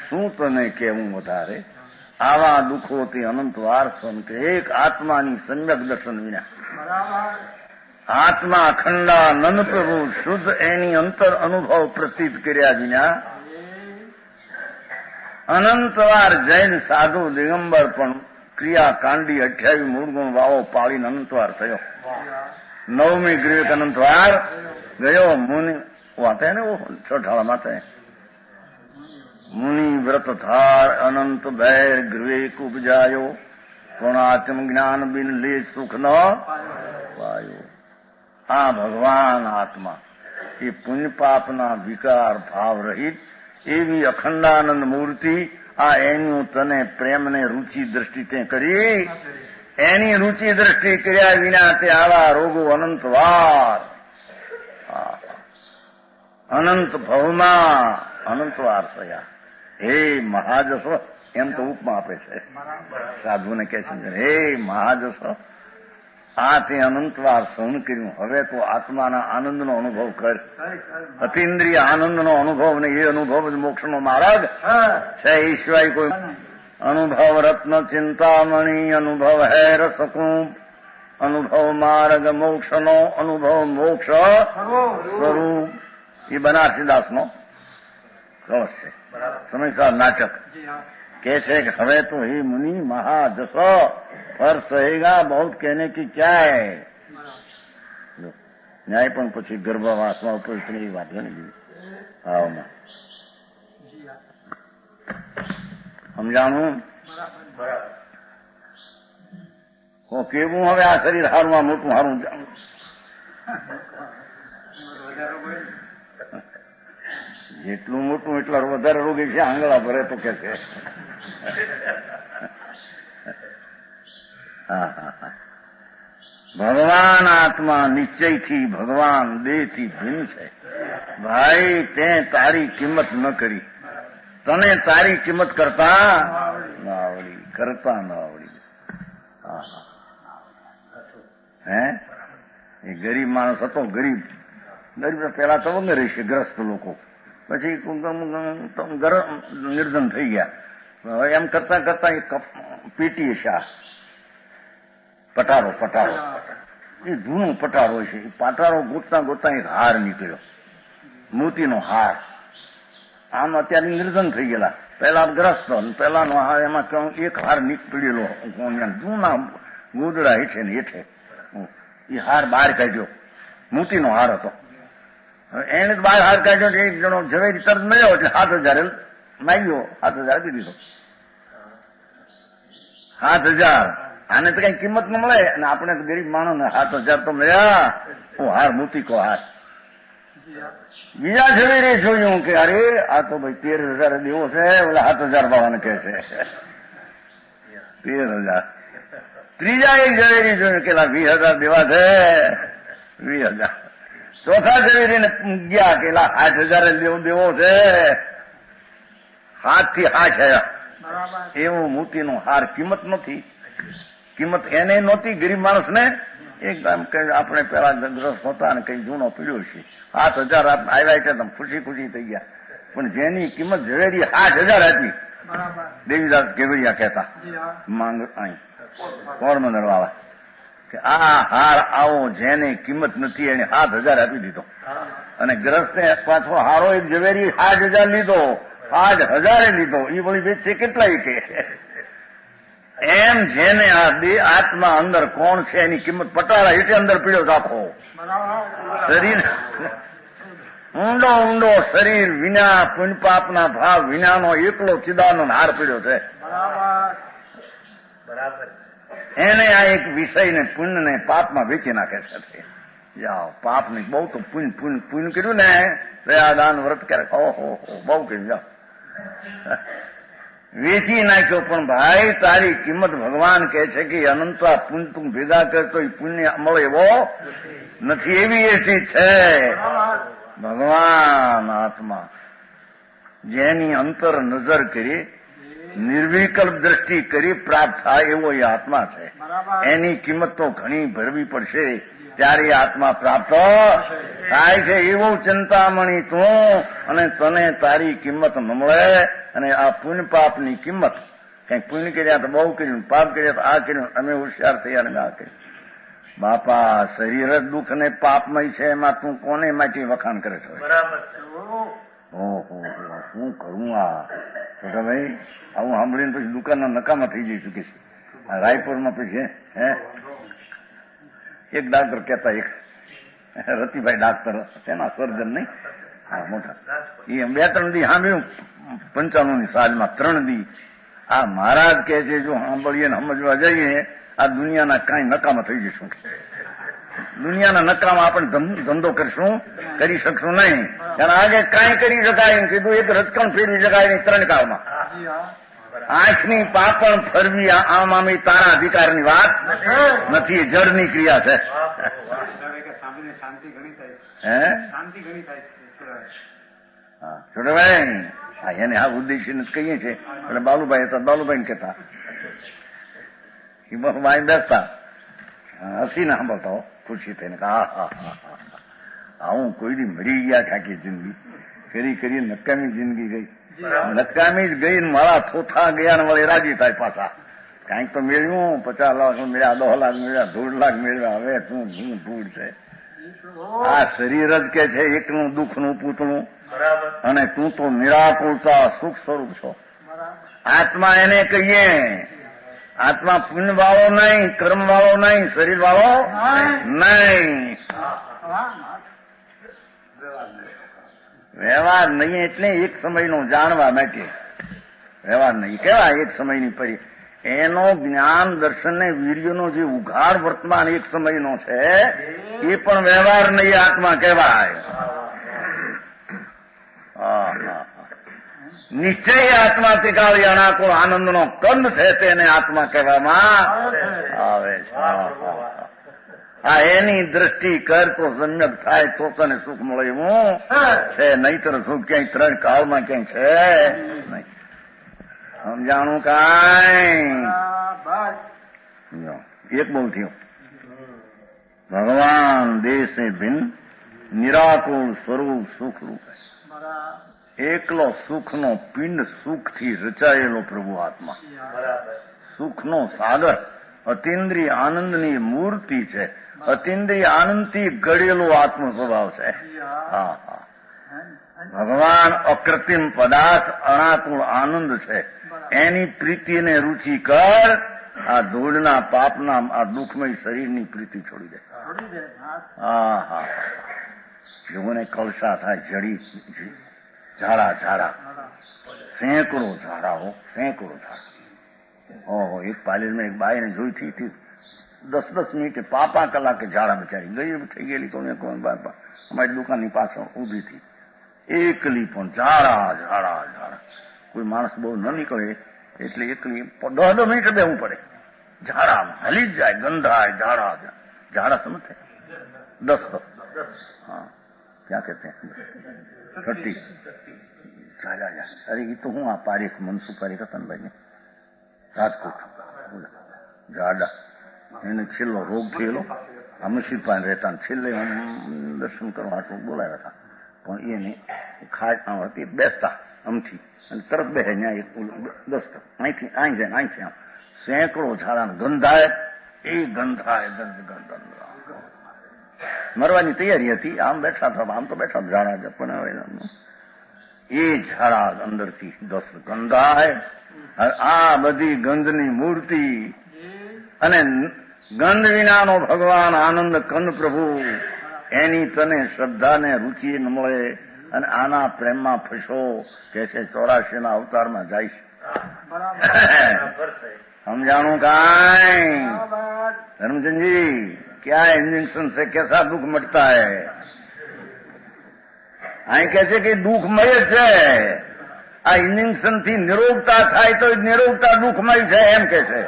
શું તને કહેવું વધારે? આવા દુઃખો તે અનંતવાર સન કે એક આત્માની સમ્યક દર્શન વિના. આત્મા અખંડાનંદ પ્રભુ શુદ્ધ એની અંતર અનુભવ પ્રતીત કર્યા વિના અનંતવાર જૈન સાધુ દિગંબર પણ ક્રિયા કાંડી 28 મૂળગુણ વાવો પાળીને અનંતવાર થયો. 9મી ગ્રીવેક અનંતવાર ગયો. મુનિ વાતે ને છઠાળા માતે મુનિ વ્રત થાર અનંત ભૈર ગ્રીવેક ઉપજાયો પણ આત્મ જ્ઞાન બિન લે સુખ ન પાયો. આ ભગવાન આત્મા એ પુણ્ય પાપના વિકાર ભાવ રહિત એવી અખંડાનંદ મૂર્તિ. આ એનું તને પ્રેમને રૂચિ દ્રષ્ટિ તે કરી. એની રૂચિ દ્રષ્ટિ કર્યા વિના તે આવા રોગો અનંતવાર અનંત ભવમાં અનંતવાર થયા. હે મહાજસ એમ તો ઉપમા આપે છે સાધુને કહે છે હે મહાજસ આ તે અનંતવાર સહન કર્યું. હવે તો આત્માના આનંદનો અનુભવ કર. અતિન્દ્રિય આનંદનો અનુભવ ને એ અનુભવ જ મોક્ષનો માર્ગ છે. એ સિવાય કોઈ અનુભવ રત્ન ચિંતામણી અનુભવ હે રસકુંભ અનુભવ માર્ગ મોક્ષનો અનુભવ મોક્ષ સ્વરૂપ. એ બનારસીદાસનો રસ છે. સમયસર નાટક કે છે કે હવે તો હે મુનિ મહાજસ પર સહેગા બહુત કહેને કી ક્યા હૈ. ન્યાય પણ પછી ગર્ભવાસમાં ઉપર એવી વાત છે ને ભાવમાં સમજાણું. કેવું હવે આ શરીર હારું મોટું હારું જેટલું મોટું એટલા વધારે રોગી છે. આંગળા ભરે તો કે છે ભગવાન આત્મા નિશ્ચયથી ભગવાન દેહથી ભિન્ન છે. ભાઈ તે તારી કિંમત ન કરી. તને તારી કિંમત કરતા ન આવડી. હે એ ગરીબ માણસ હતો. ગરીબ પેલા તો વગર રહેશે ગ્રસ્ત લોકો. પછી નિર્ધન થઈ ગયા. હવે એમ કરતા કરતા એક પીટી શાહ પટારો એ જૂનો પટારો છે. એ પટારો ગોતતા ગોતતા એક હાર નીકળ્યો. મોતીનો હાર. આમ અત્યારે નિર્ધન થઈ ગયેલા. પેલા ગ્રસ્ત પેલાનો હાર એમાં એક હાર નીકળેલો જૂના ગોદડા હેઠે ને હેઠે એ હાર બહાર કાઢ્યો. મોતીનો હાર હતો. એને બહાર હાર કાઢ્યો. એક જણો ઝવેરી તરત મળ્યો એટલે 7,000 માગ્યો. 7,000 આપી દીધો. 7,000 આને તો કઈ કિંમત ન મળે. અને આપણે તો ગરીબ માણસ ને 7,000 તો મળ્યા. હાર મોતી કો હાર. બીજા ઝવેરી જોયું કે અરે આ તો ભાઈ 13,000 દેવો છે. ઓલા 7,000 બાવાને કહે છે 13,000. ત્રીજા એક ઝવેરી જોયું કે 20,000 દેવા છે. 20,000. ચોથા ઝવેરીને ગયા કે 8,000 દેવો છે. 7 થી 8 એવો મોતીનો હાર. કિંમત નથી. કિંમત એને નહોતી ગરીબ માણસ ને. એકદમ આપણે પેલા ગ્રસ્ત હતા ને કઈ જૂનો પીડ્યો છે. 7,000 આવ્યા છે ખુશી ખુશી થઈ ગયા. પણ જેની કિંમત ઝવેરી 8,000 હતી. દેવીદાસ કેવડિયા કહેતા માંગ અહીં પોરબંદર વાળા કે આ હાર આવો જેને કિંમત નથી એને 7,000 આપી દીધો. અને ગ્રસ્તે પાછો હારો એક ઝવેરી 8,000 લીધો. 8,000 લીધો. એ વળી વેચશે કેટલાય કે એમ જેને આ બે આત્મા અંદર કોણ છે એની કિંમત પટાળા હેઠે અંદર પીડ્યો રાખો. શરીર ઊંડો ઊંડો શરીર વિના પુણ્યપાપના ભાવ વિનાનો એકલો ચિદાનંદ હાર પીડ્યો છે. એને આ એક વિષયને પુણ્યને પાપમાં વેચી નાખે છે. જાઓ પાપને બહુ તો પુણ્ય કર્યું ને દયાદાન વ્રત ક્યારેક ઓહો બહુ કર્યું. જાઓ વેચી નાખ્યો. પણ ભાઈ તારી કિંમત ભગવાન કહે છે કે અનંતા પુણ્ય તું ભેગા કરતો એ પુણ્ય મળે એવો નથી. એવી એથી છે ભગવાન આત્મા જેની અંતર નજર કરી નિર્વિકલ્પ દ્રષ્ટિ કરી પ્રાપ્ત થાય એવો એ આત્મા છે. એની કિંમત તો ઘણી ભરવી પડશે ત્યારે આત્મા પ્રાપ્ત થાય છે. એવું ચિંતામણી તું અને તને તારી કિંમત ન મળે. અને આ પુણ્ય પાપની કિંમત કંઈક પુણ્ય કર્યા તો બહુ કર્યું, પાપ કર્યા તો આ કર્યું, અમે હોશિયાર થયા અને આ કર્યું. બાપા શરીર જ દુઃખ ને પાપમય છે, એમાં તું કોને માટે વખાણ કરે છે? બરાબર. ઓહો, શું કરું આ છોટા ભાઈ? આવું સાંભળીને પછી દુકાનના નકામા થઈ જઈ ચૂકી છે. રાયપુરમાં પછી એક ડાક્ટર કહેતા, એક રતિભાઈ ડાક્ટર, તેના સર્જન નહીં, હા મોટા, એ 2-3 દી સાંભળ્યું 95ની સાલમાં 3 દી. આ મહારાજ કહે છે જો સાંભળીએ ને સમજવા જઈએ આ દુનિયાના કાંઈ નકામા થઈ જઈશું. દુનિયાના નકામા આપણે ધંધો કરશું, કરી શકશું નહીં. કારણ આગે કાંઈ કરી શકાય નહીં. કીધું એક રચકણ ફેરવી શકાય નહીં 3 કાળમાં. આંખની પાપણ ફરવી આમ આમી તારા અધિકારની વાત નથી, જળની ક્રિયા છે. છોડભાઈ એને આ ઉદ્દેશ્ય કહીએ છીએ એટલે બાલુભાઈ હતા, બાલુભાઈ ને કહેતા વાય બેસતા હસીને સાંભળતા ખુશી થઈને હું કોઈ દી મરી ગયા ખાકી જિંદગી કરી નકામી જિંદગી ગઈ, નકામી જ ગઈ ને મારા થોથા ગયા ને વળે રાજી થાય પાછા. કાંઈક તો મેળવ્યું, 50 લાખ મેળ્યા, 10 લાખ મેળવ્યા, 1.5 લાખ મેળવ્યા, હવે શું ધૂળ છે. આ શરીર જ કે છે એકનું દુઃખનું પૂતળું, અને તું તો નિરાકુળતા સુખ સ્વરૂપ છો. આત્મા એને કહીએ, આત્મા પુણ્ય વાળો નહીં, કર્મ વાળો નહીં, શરીર વાળો નહીં. વ્યવહાર નહીં એટલે એક સમયનો જાણવા માટે વ્યવહાર નહીં કેવા એક સમયની પરી એનો જ્ઞાન દર્શન ને વીર્યનો જે ઉઘાડ વર્તમાન એક સમયનો છે એ પણ વ્યવહાર નહીં આત્મા કહેવાય. નિશ્ચય આત્મા તિકાળી અણાકો આનંદનો કંદ છે તેને આત્મા કહેવામાં આવે છે. આ એની દ્રષ્ટિ કર તો સમ્યક થાય તો તને સુખ મળે એવું છે, નહીતર સુખ ક્યાંય 3 કાળમાં ક્યાંય છે નહીં. સમજાણું કાંઈ એક બોલ થયો. ભગવાન દેશે ભિન્ન નિરાકુળ સ્વરૂપ સુખરૂપ, એકલો સુખનો પિંડ, સુખથી રચાયેલો પ્રભુ આત્મા, સુખનો સાગર, અતિન્દ્રિય આનંદની મૂર્તિ છે, અતિન્દ્રિય આનંદથી ઘડેલો આત્મ સ્વભાવ છે. હા હા, ભગવાન અકૃત્રિમ પદાર્થ અણાકુળ આનંદ છે, એની પ્રીતિને રુચિ કર. આ ધૂળના પાપના આ દુઃખમય શરીરની પ્રીતિ છોડી દે. હા હા, જોને કળશા થાય, જડી ઝાડા સેંકડો ઝાડા, સેંકડો ઝાડા. ઓહો, એક પાલેરમાં એક બાઈને જોઈ હતી 10 મિનિટે 5 કલાકે ઝાડા બચારી ગઈ થઈ ગયેલી. કોને કોણ બાપા અમારી દુકાનની પાછળ ઉભી હતી, એકલી પણ ઝાડા. કોઈ માણસ બહુ ન નીકળે એટલે એકલી 10 મિનિટ બેવું પડે. ઝાડામાં હલી જ જાય, ગંધાય ઝાડા સમજે 10 હા ક્યાં કહેતે 30 અરે એ તો હું આ પારેખ મનસુખ પારેખ હતા ને ભાઈ રાજકોટ ઝાડા, એને છેલ્લો રોગ થયેલો, આ મુશીદભાઈ રહેતા ને છેલ્લે હું દર્શન કરવા આટલું બોલાવ્યા હતા. પણ એને ખાટ હતી, બેસતા આમથી અને તરત બે ત્યાં એક દસ્ત અહીંથી અહીં જાય અહીંથી આમ સેંકડો ઝાડા ગંધાય, એ ગંધાય મરવાની તૈયારી હતી. આમ બેઠા હતા, આમ તો બેઠા ઝાડા, પણ હવે એ ઝાડા અંદરથી દસ્ત ગંધાય. આ બધી ગંધની મૂર્તિ અને ગંધ વિનાનો ભગવાન આનંદ કંદ પ્રભુ, એની તને શ્રદ્ધા ને રુચિ ન મળે અને આના પ્રેમમાં ફસો કે છે 84 ના અવતારમાં જાય. સમજાણું કાંઈ धर्मचंद जी? क्या इंजेक्शन से कैसा दुख मटता है? અહીં કહે છે કે દુઃખમય જ છે. આ ઇન્જેક્શન થી નિરોગતા થાય તો નિરોગતા દુઃખમય છે એમ કે છે.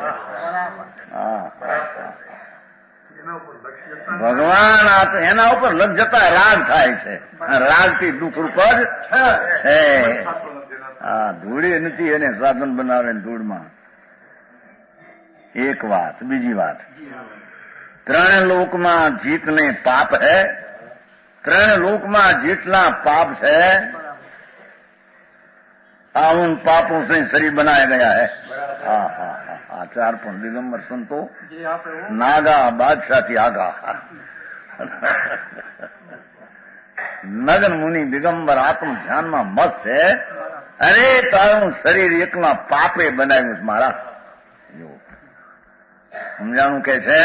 ભગવાન એના ઉપર લગ જતા રાગ થાય છે, રાગ થી દુઃખ રૂપ જ છે. હા, ધૂળી નથી એને સાધન બનાવે ધૂળમાં. એક વાત. બીજી વાત, 3 લોકમાં જીતને પાપ હૈ. 3 લોકમાં જેટલા પાપ છે उन पापों से शरीर बनाया गया है। आचार पर दिगंबर संतो नागा बादशाह थी आगा નગન મુનિ દિગંબર આત્મ ધ્યાનમાં મત છે. અરે તારું શરીર એકલા પાપે બનાવ્યું મારા. સમજાણું કે છે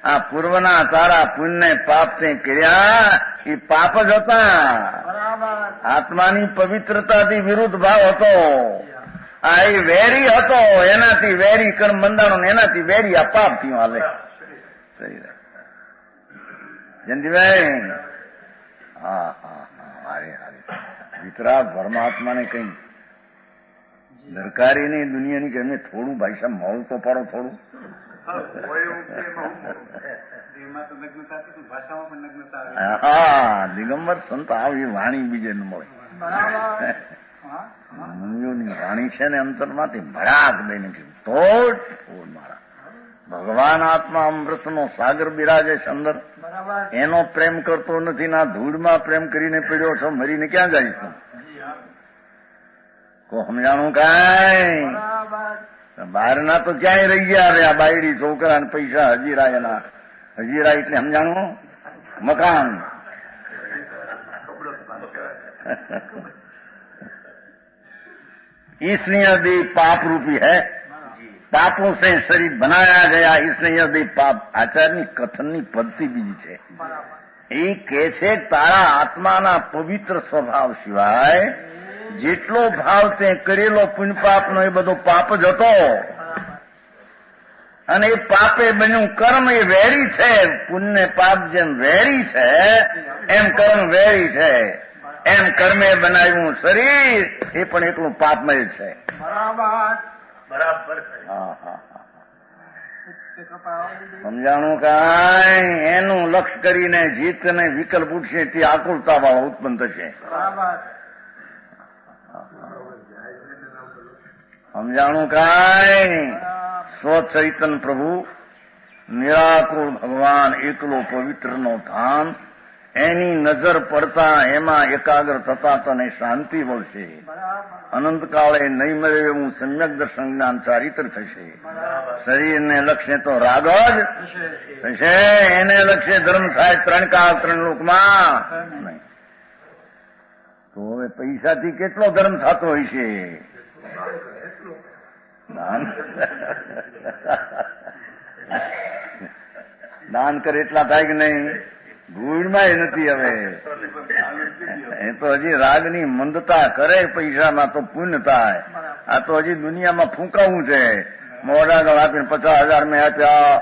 આ પૂર્વના તારા પુણ્ય પાપ તે કર્યા એ પાપ જ હતા. આત્માની પવિત્રતાથી વિરુદ્ધ ભાવ હતો. આ એ વેરી હતો, એનાથી વેરી કર્મ બંધાણો, એનાથી વેરી આ પાપ થયું. હાલે જયંતિભાઈ, હારે વિતરાગ પરમાત્માને કઈ દરકારી નહીં દુનિયાની કે એમને થોડું ભાઈ સાહેબ મોડું તો પાડો થોડું. હા દિગંબર સંત આવી વાણી બીજે ન મળે. મુનિઓની વાણી છે ને અંતરમાંથી ભડાક દઈને તોડ મારા ભગવાન આત્મા અમૃતનો સાગર બિરાજે છે અંદર. એનો પ્રેમ કરતો નથી, ના ધૂળમાં પ્રેમ કરીને પડ્યો છો, મરીને ક્યાં જાય છે? કો સમજાણું કાંઈ બહારના તો ક્યાંય રહી ગયા. હવે આ બાયડી છોકરા ને પૈસા હજીરા, એના હજીરા એટલે સમજાણું મકાન. इसलिए यदि पाप रूपी है, पापों से शरीर बनाया गया, इसलिए यदि पाप. આચાર્યની કથનની પદ્ધતિ બીજી છે. એ કે છે તારા આત્માના પવિત્ર સ્વભાવ સિવાય જેટલો ભાવ તે કરેલો પુણ્ય પાપનો એ બધો પાપ જ હતો. અને એ પાપે બન્યું કર્મ એ વેરી છે. પુણ્ય પાપ જેમ વેરી છે એમ કર્મ વેરી છે. એમ કર્મે બનાવ્યું શરીર એ પણ એટલું પાપમય છે. બરાબર. સમજાણું કાંઈ? એનું લક્ષ્ય કરીને જીત ને વિકલ્પ ઉઠશે તે આકુરતા વાળો ઉત્પન્ન થશે. સમજાણું કાંઈ? સ્વચૈતન પ્રભુ નિરાકુળ ભગવાન એકલો પવિત્રનો ધામ, એની નજર પડતા એમાં એકાગ્ર થતા તને શાંતિ મળશે. અનંતકાળે નહીં મળે એવું સમ્યક દર્શન જ્ઞાન ચારિત્ર થશે. શરીરને લક્ષ્ય તો રાગ જ થશે, એને લક્ષ્ય ધર્મ થાય ત્રણ કાળ ત્રણ લોકમાં નહીં. તો હવે પૈસાથી કેટલો ધર્મ થતો હોય છે? દાન કરે એટલા થાય કે નહીં? ભૂળમાં નથી. હવે એ તો હજી રાગની મંદતા કરે, પૈસામાં તો પુણ્ય થાય. આ તો હજી દુનિયામાં ફૂંકાવું છે. મોઢા આપીને 50,000 મેં આપ્યા,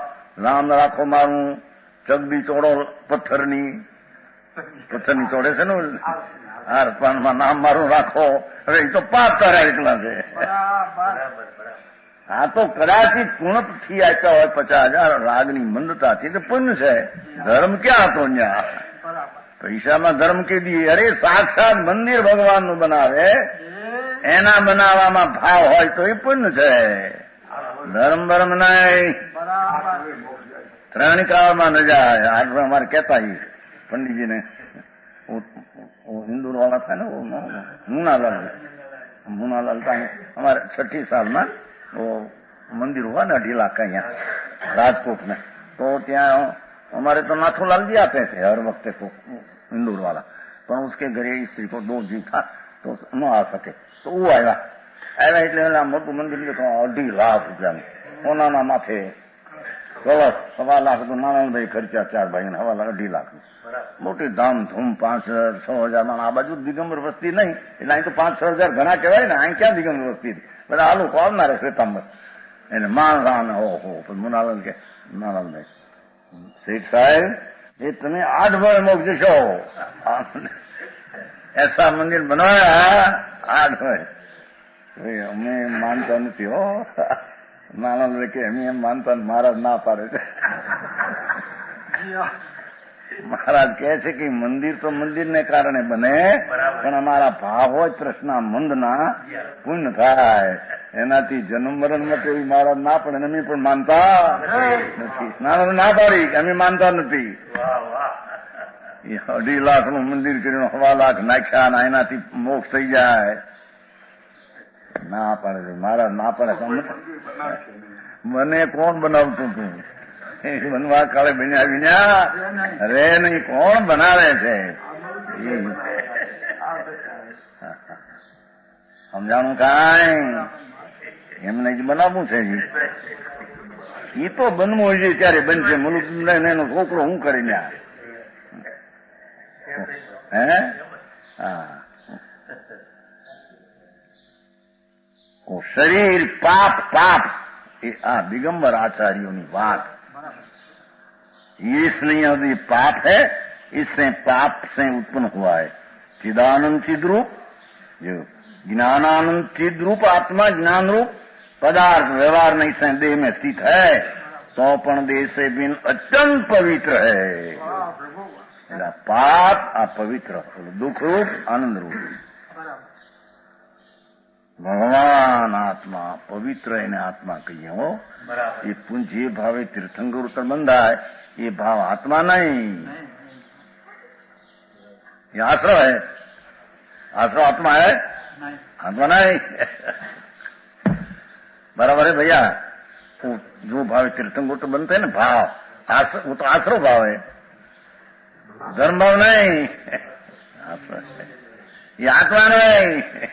નામ રાખો મારું, ચગડી ચોડો પથ્થરની ચોડે છે ને હારપાનમાં નામ મારું રાખો. હવે એ તો પાપ તારા એટલા છે. આ તો કદાચિત પૂર્ણથી આપ્યા હોય 50,000 રાગની મંદતાથી તો પુણ્ય છે. ધર્મ ક્યાં હતો ત્યાં? પૈસામાં ધર્મ કીધી. અરે સાક્ષાત મંદિર ભગવાનનું બનાવે, એના બનાવવામાં ભાવ હોય તો એ પુણ્ય છે. ધર્મ બરમ નહીં. ત્રણ કાળમાં ન જાય. આજ અમારે કહેતા પંડિતજીને હિન્દુ વાળા થાય ને મુનાલાલ અમારે 6ઠી સાલમાં મંદિર हुआ ना 2.5 लाख का यहाँ राजकोट में, तो ત્યાં हमारे तो नाथूलाल जी आते थे हर वक्त तो इंदौर वाला, पर उसके घरे स्त्री को 2 जीव था तो न आ सके, तो वो आया એટલે મોટું મંદિર તો 2.5 લાખ રૂપિયાનું ઓનાના માથે કલશ 1.25 લાખ તો નારાયણભાઈ ખર્ચા 4 ભાઈ 2.5 લાખ મોટી ધામધૂમ 5,000-6,000 માં. આ બાજુ દિગંબર વસ્તી નહીં એટલે અહીં તો 5,000-6,000 ઘણા કહેવાય ને. અહીં ક્યાં દિગંબર વસ્તી? બધા આ લોકો આવનારે શ્વેતાંબર એને માણસાન ઓહો. મુનાલાલ કે નારાયણભાઈ શેઠ સાહેબ એ તમે 8 વર્ષ મોક્ષ જશો, એસા મંદિર બનાવ્યા 8 વર્ષ. અમે માનતા નથી હો. નારાયણભાઈ કે અમે એમ માનતા મહારાજ ના પાડે છે. મહારાજ કહે છે કે મંદિર તો મંદિરને કારણે બને, પણ અમારા ભાવ હોય પ્રશ્ના મંદના પુણ્ય થાય. એનાથી જન્મ મરણ માટે એવી મહારાજ ના પડે. અમે પણ માનતા નથી. ના પાડી અમે માનતા નથી. 2.5 લાખનું મંદિર કરીને 1.25 લાખ નાખ્યા, એનાથી મોક્ષ થઈ જાય. ના પાડે મારા ના પાડે મને કોણ બનાવતું તું બનવા કાળે બન્યા વિના રે નહીં કોણ બનાવે છે સમજાણું કાંઈ એમને જ બનાવવું છે એ તો બનવું જોઈએ ત્યારે બનશે મુલુક એનો છોકરો હું કરીને હે હા शरीर पाप पाप આ दिगंबर आचार्यों बात ये इसलिए यदि पाप है इससे पाप से उत्पन्न हुआ है चिदानंद चिद रूप जो ज्ञानानंद चिद रूप आत्मा ज्ञान रूप पदार्थ व्यवहार नहीं से देह में स्थित है तो पण देह से बिन अत्यंत पवित्र है पाप आ पवित्र दुख रूप आनंद रूप ભગવાન આત્મા પવિત્ર એને આત્મા કહીએ હો એ પુંજ જે ભાવે તીર્થંકર ઉત્તર બંધાય એ ભાવ આત્મા નહીં ये आश्रव है आश्रव आत्मा है आत्मा नहीं बराबर है भैया तो जो भाव तीर्थंकर तो बनते हैं ना भाव वो तो आश्रव भाव है धर्म भाव नहीं आश्रव ये आत्मा नहीं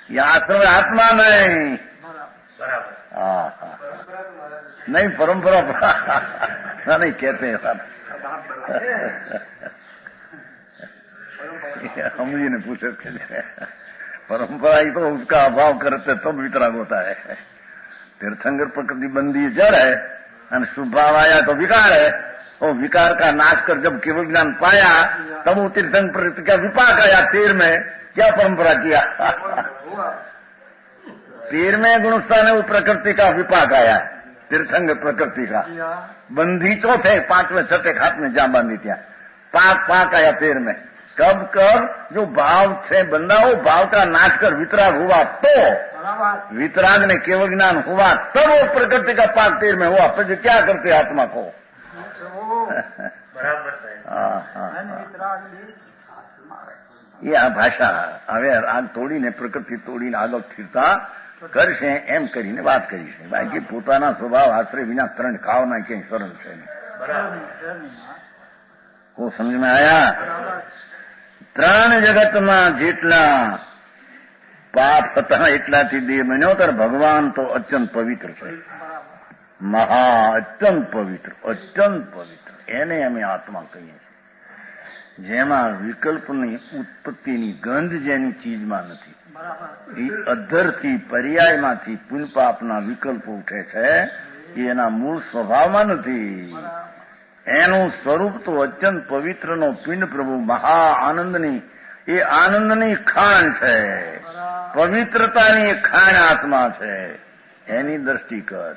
ये आश्रम आत्मा नहीं नहीं परंपरा नहीं कहते हैं हम जी ने पूछे परंपरा ही तो उसका अभाव करते तब वितराग होता है तीर्थंकर प्रकृति बंदी जड़ है और शुभ भाव आया तो विकार है वो विकार का नाश कर जब केवल ज्ञान पाया तब वो तीर्थंकर प्रकृति का विपाक आया तीर में क्या परंपरा किया तीर में गुणस्थान है वो प्रकृति का विपाक आया तीर्थंकर प्रकृति का बंदी चौथे पांचवें छठे हाथ में जा बांधी त्या पाक पाक आया तीर में कब कब जो भाव से बंदा हो भाव का नाश कर वितराग हुआ तो वितराग ने केवल ज्ञान हुआ तब वो प्रकृति का पाक तीर में हुआ फिर क्या करते आत्मा को ये आ भाषा હવે રાગ તોડીને પ્રકૃતિ તોડીને આગળ સ્થિરતા કરશે એમ કરીને વાત કરી છે બાકી પોતાના સ્વભાવ આશ્રય વિના ત્રણ ખાવના ક્યાંય સરળ છે કો સમજ में आया ત્રણ જગતમાં જેટલા પાપ હતા એટલાથી દેહ બન્યો ત્યારે ભગવાન તો અત્યંત પવિત્ર છે મહા અત્યંત પવિત્ર એને અમે આત્મા કહીએ છીએ જેમાં વિકલ્પની ઉત્પત્તિની ગંધ જેની ચીજમાં નથી એ અધરથી પર્યાયમાંથી પુણ્યપાપના વિકલ્પો ઉઠે છે એ એના મૂળ સ્વભાવમાં નથી એનું સ્વરૂપ તો અત્યંત પવિત્રનો પિંડ પ્રભુ મહા આનંદની એ આનંદની ખાણ છે પવિત્રતાની ખાણ આત્મા છે એની દ્રષ્ટિ કર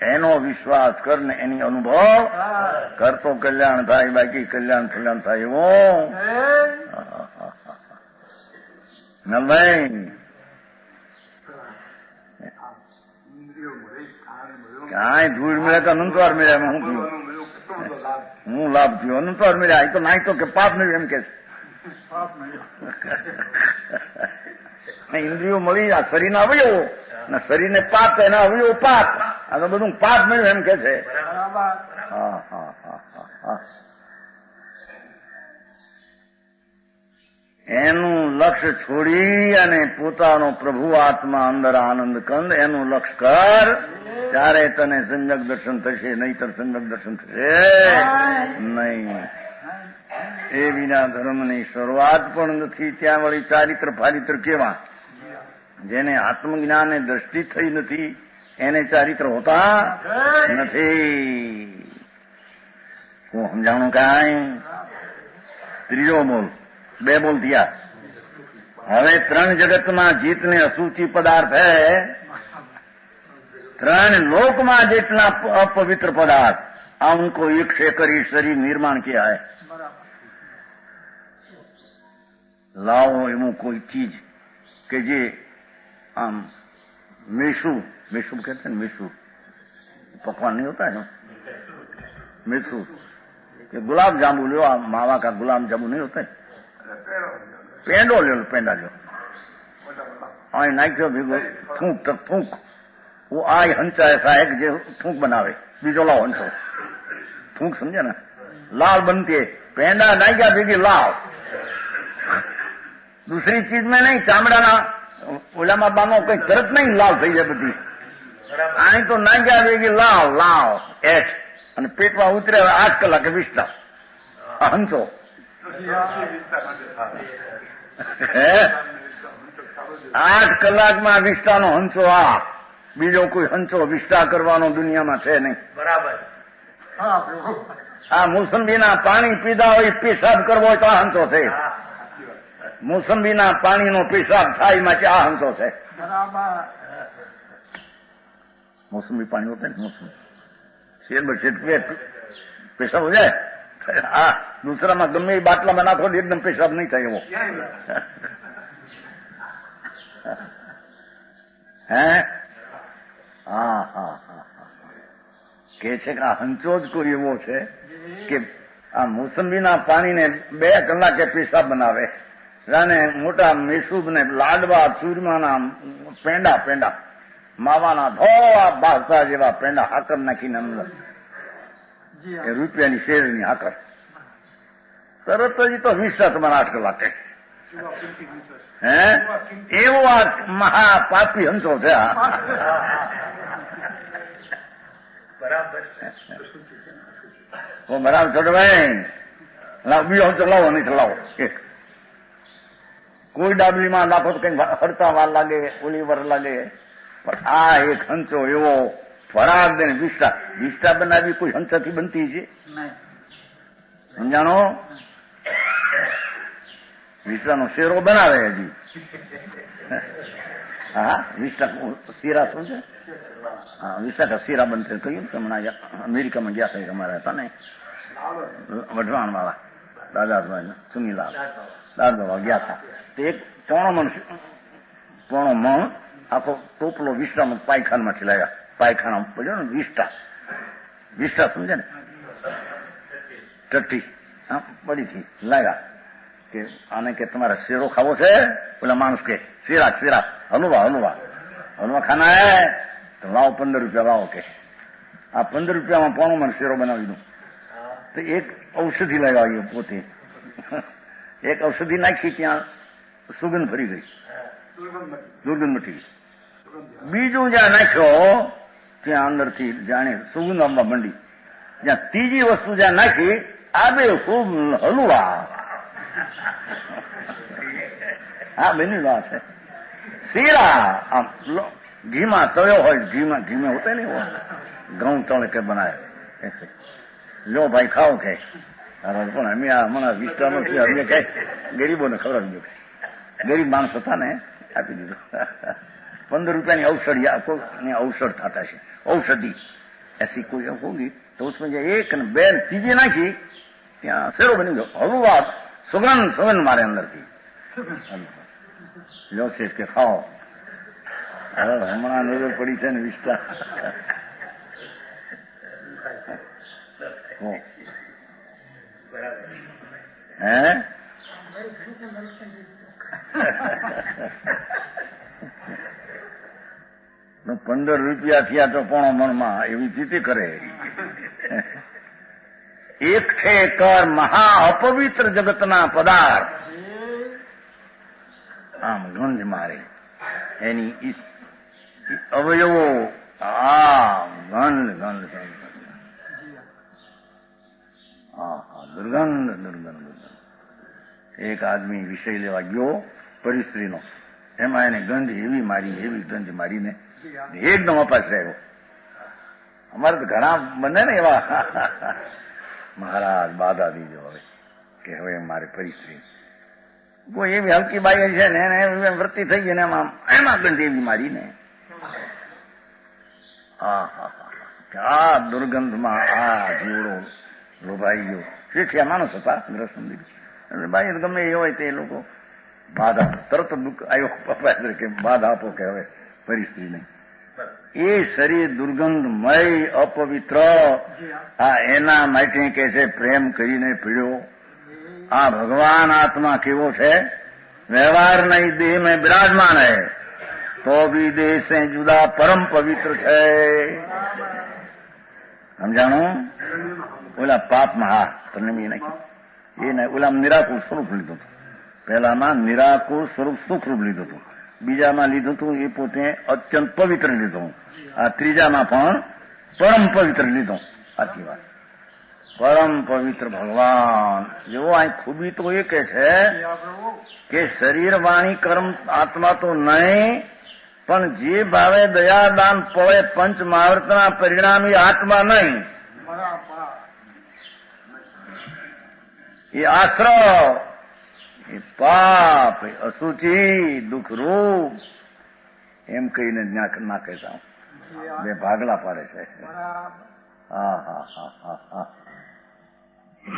એનો વિશ્વાસ કર ને એની અનુભવ કરતો કલ્યાણ થાય બાકી કલ્યાણ થાય એવો નલભાઈ કાંઈ ધૂળ મળે તો અનંતવાર મળ્યા હું પીવું હું લાભ થયો અનંતવાર મળ્યા એ તો નાય તો કે પાપ મળ્યું એમ કે ઇન્દ્રિયો મળી આ શરીરના અવયવો ને શરીરને પાપ એના અવયવો પાપ આ તો બધું પાપ મળ્યું એમ કે છે એનું લક્ષ્ય છોડી અને પોતાનો પ્રભુ આત્મા અંદર આનંદ કંદ એનું લક્ષ્ય કર ત્યારે તને સંજક દર્શન થશે નહીતર સંજક દર્શન થશે નહીં એ વિના ધર્મની શરૂઆત પણ નથી ત્યાં વળી ચારિત્ર ફારિત્ર કેવા જેને આત્મજ્ઞાને દ્રષ્ટિ થઈ નથી એને ચારિત્ર હોતા નથી હું સમજાણું કાંઈ ત્રીજો બોલ બે બોલ થયા હવે ત્રણ જગતમાં જીતને અસુચિ પદાર્થ હે ત્રણ લોકમાં જેટલા अपवित्र पदार्थ उनको एक से કરી શરીર નિર્માણ किया है લાવો એવું કોઈ ચીજ કે જે આમ મેસૂર कहते हैं मैसूर पकवान नहीं होता है मैसूर कि गुलाब जामुन लो मावा का गुलाब जामुन नहीं होता है पेंडो ले लो पेंडा लो અહીં નાખ્યો ભેગો થૂંક તો થૂંક वो आय हंचा ऐसा है कि जो थूक बनावे बीजो लाओ हंसो थूक समझे ना लाल बनती है पेंडा नहीं क्या देगी लाल दूसरी चीज में नहीं चामड़ा ना ओलामा बानो कोई तरत नहीं लाल थी जाए बधी आई तो नहीं क्या देगी लाल लाल एट અને પેટમાં ઉતરે 8 કલાકે વિષ્ટા હંસો હે 8 કલાકમાં વિષ્ટાનો હંસો આ બીજો કોઈ હંસો વિષ્ટા કરવાનો દુનિયામાં છે નહીં. બરાબર. આ મોસંબીના પાણી પીધા હોય પેશાબ કરવો હોય તો આ હંસો છે. મોસંબીના પાણીનો પેશાબ થાય માં આ હંસો છે. મોસંબી પાણી હોતે ને મોસંબી શેર બશેર પેશાબ હો જાય. હા દૂસરામાં ગમે એ બાટલામાં નાખો એકદમ પેશાબ નહીં થાય એવો. હે હા હા હા કે છે કે આ હંચો જ કોઈ એવો છે કે આ મોસંબીના પાણીને 2 કલાકે પેશાબ બનાવે. જાણે મોટા મેસૂબ ને લાડવા ચૂરમાના પેંડા પેંડા માવાના ધોળા બાસા જેવા પેંડા હાકર નાખીને અંદર એ રૂપિયાની શેરની હાકર તરત જ તો વિષ્ટા તમારા 8 કલાકે. હે એવો આ મહાપાપી હંસો છે. બરાબર છોડ ભાઈ બીજો હંસો લાવો નહીં લાવો એક કોઈ ડાબલીમાં નાખો તો કઈ હરતા વાર લાગે ઓલી વાર લાગે પણ આ એક હંસો એવો ફરાગ દે વિષ્ટા વિષ્ટા બનાવી કોઈ હંસાથી બનતી છે સમજાણો. વિષ્ટાનો શેરો બનાવે હજી. હા વિષ્ટા શીરા શું છે. હા વિષ્ટા કા શીરા બનતે કહ્યું હમણાં અમેરિકામાં ગયા હતા અમારા હતા ને વઢવાણ વાળા દાદાભાઈ સુનીલાલ દાદા ગયા હતા તો એક પોણો મણ આખો ટોપલો વિષ્ટામાં પાયખાનામાંથી લાવ્યા. પાયખાના પડ્યો ને વિષ્ટા સમજે ને ટટ્ટી પડીથી લાવ્યા કે આને કે તમારે શેરો ખાવો છે. પેલા માણસ કે શીરા હલવા ખાના હે તો લાવો 15 રૂપિયા લાવો કે આ 15 રૂપિયામાં પોણો મને શેરો બનાવી દઉં. તો એક ઔષધિ લગાવી પોતે એક ઔષધિ નાખી ત્યાં સુગંધ ફરી ગઈ દુર્ગંધ મટી ગઈ. બીજું જ્યાં નાખ્યો ત્યાં અંદરથી જાણે સુગંધ આવવા માંડી. જ્યાં ત્રીજી વસ્તુ જ્યાં નાખી આ બે ખૂબ હલવા. હા બેની વાત છે. શીરા આમ ઘીમાં તળ્યો હોય ઘીમાં હોતે નહીં હોય ઘઉં તળ કે બનાવે એસે લો ભાઈ ખાઓ કે પણ અમે હમણાં વિસ્તારમાં અમે કઈ ગરીબોને ખવડાવી દો ગરીબ માણસ હતા ને આપી દીધું. 15 રૂપિયાની ઔષધ થતા છે ઔષધિ એસી કોઈ હોગી તો उसमें एक ने 2 ત્રીજી નાખી ત્યાં શેરો બની ગયો. હળવા સુગંધ મારે અંદરથી લો છે કે ખાઓ. હમણાં નજર પડી છે ને વિસ્તા હે 15 રૂપિયા થયા તો પોણો મણમાં એવી સ્થિતિ કરે. એક છે કર મહા અપવિત્ર જગતના પદાર્થ આમ ગંધ મારે એની અવયવો ગંધ દુર્ગંધ. એક આદમી વિષય લેવા ગયો પરિસ્ત્રીનો એમાં એને ગંધ એવી ગંધ મારીને એકદમ અપાસ રહ્યો. અમારે તો ઘણા બને ને એવા મહારાજ બાધા દીધો હવે કે હવે મારે પરિસ્ત્રી કોઈ એવી હલકી બાઈ છે ને એને વૃત્તિ થઈ ગઈ ને એમાં ગંધ એવી મારીને આ દુર્ગંધમાં આ જીવડો લોભાઈ ગયો. શેઠિયા માણસ હતા ગ્રસમંદિર બાઈ ગમે એ હોય તે લોકો બાધા તરત દુઃખ આવ્યો પપ્પા કે બાધા આપો કે હવે પરિસ્થિતિ નહીં. એ શરીર દુર્ગંધમય અપવિત્ર આ એના માટે કે છે પ્રેમ કરીને પીડ્યો. આ ભગવાન આત્મા કેવો છે વ્યવહાર નહીં દેહ में विराजमान है તો બી દેહ સે જુદા પરમ પવિત્ર છે. સમજાણું? ઓલા પાપમાં હા પરણમી નાખી એ નહીં, ઓલા નિરાકુર સ્વરૂપ લીધું હતું. પહેલામાં નિરાકુર સ્વરૂપ સુખરૂપ લીધું હતું, બીજામાં લીધું હતું એ પોતે અત્યંત પવિત્ર લીધું, આ ત્રીજામાં પણ પરમ પવિત્ર લીધું. સાચી વાત. પરમ પવિત્ર ભગવાન જેવો અહીં ખૂબી તો એ કે છે કે શરીર વાણી કર્મ આત્મા તો નહીં, પણ જે ભાવે દયાદાન પળે પંચ મહાવર્તના પરિણામી આત્મા નહીં. એ આશ્રવ, એ પાપ, એ અશુચિ, દુઃખરૂપ એમ કહીને ના કહેતા બે ભાગલા પાડે છે. હા હા હા હા હા.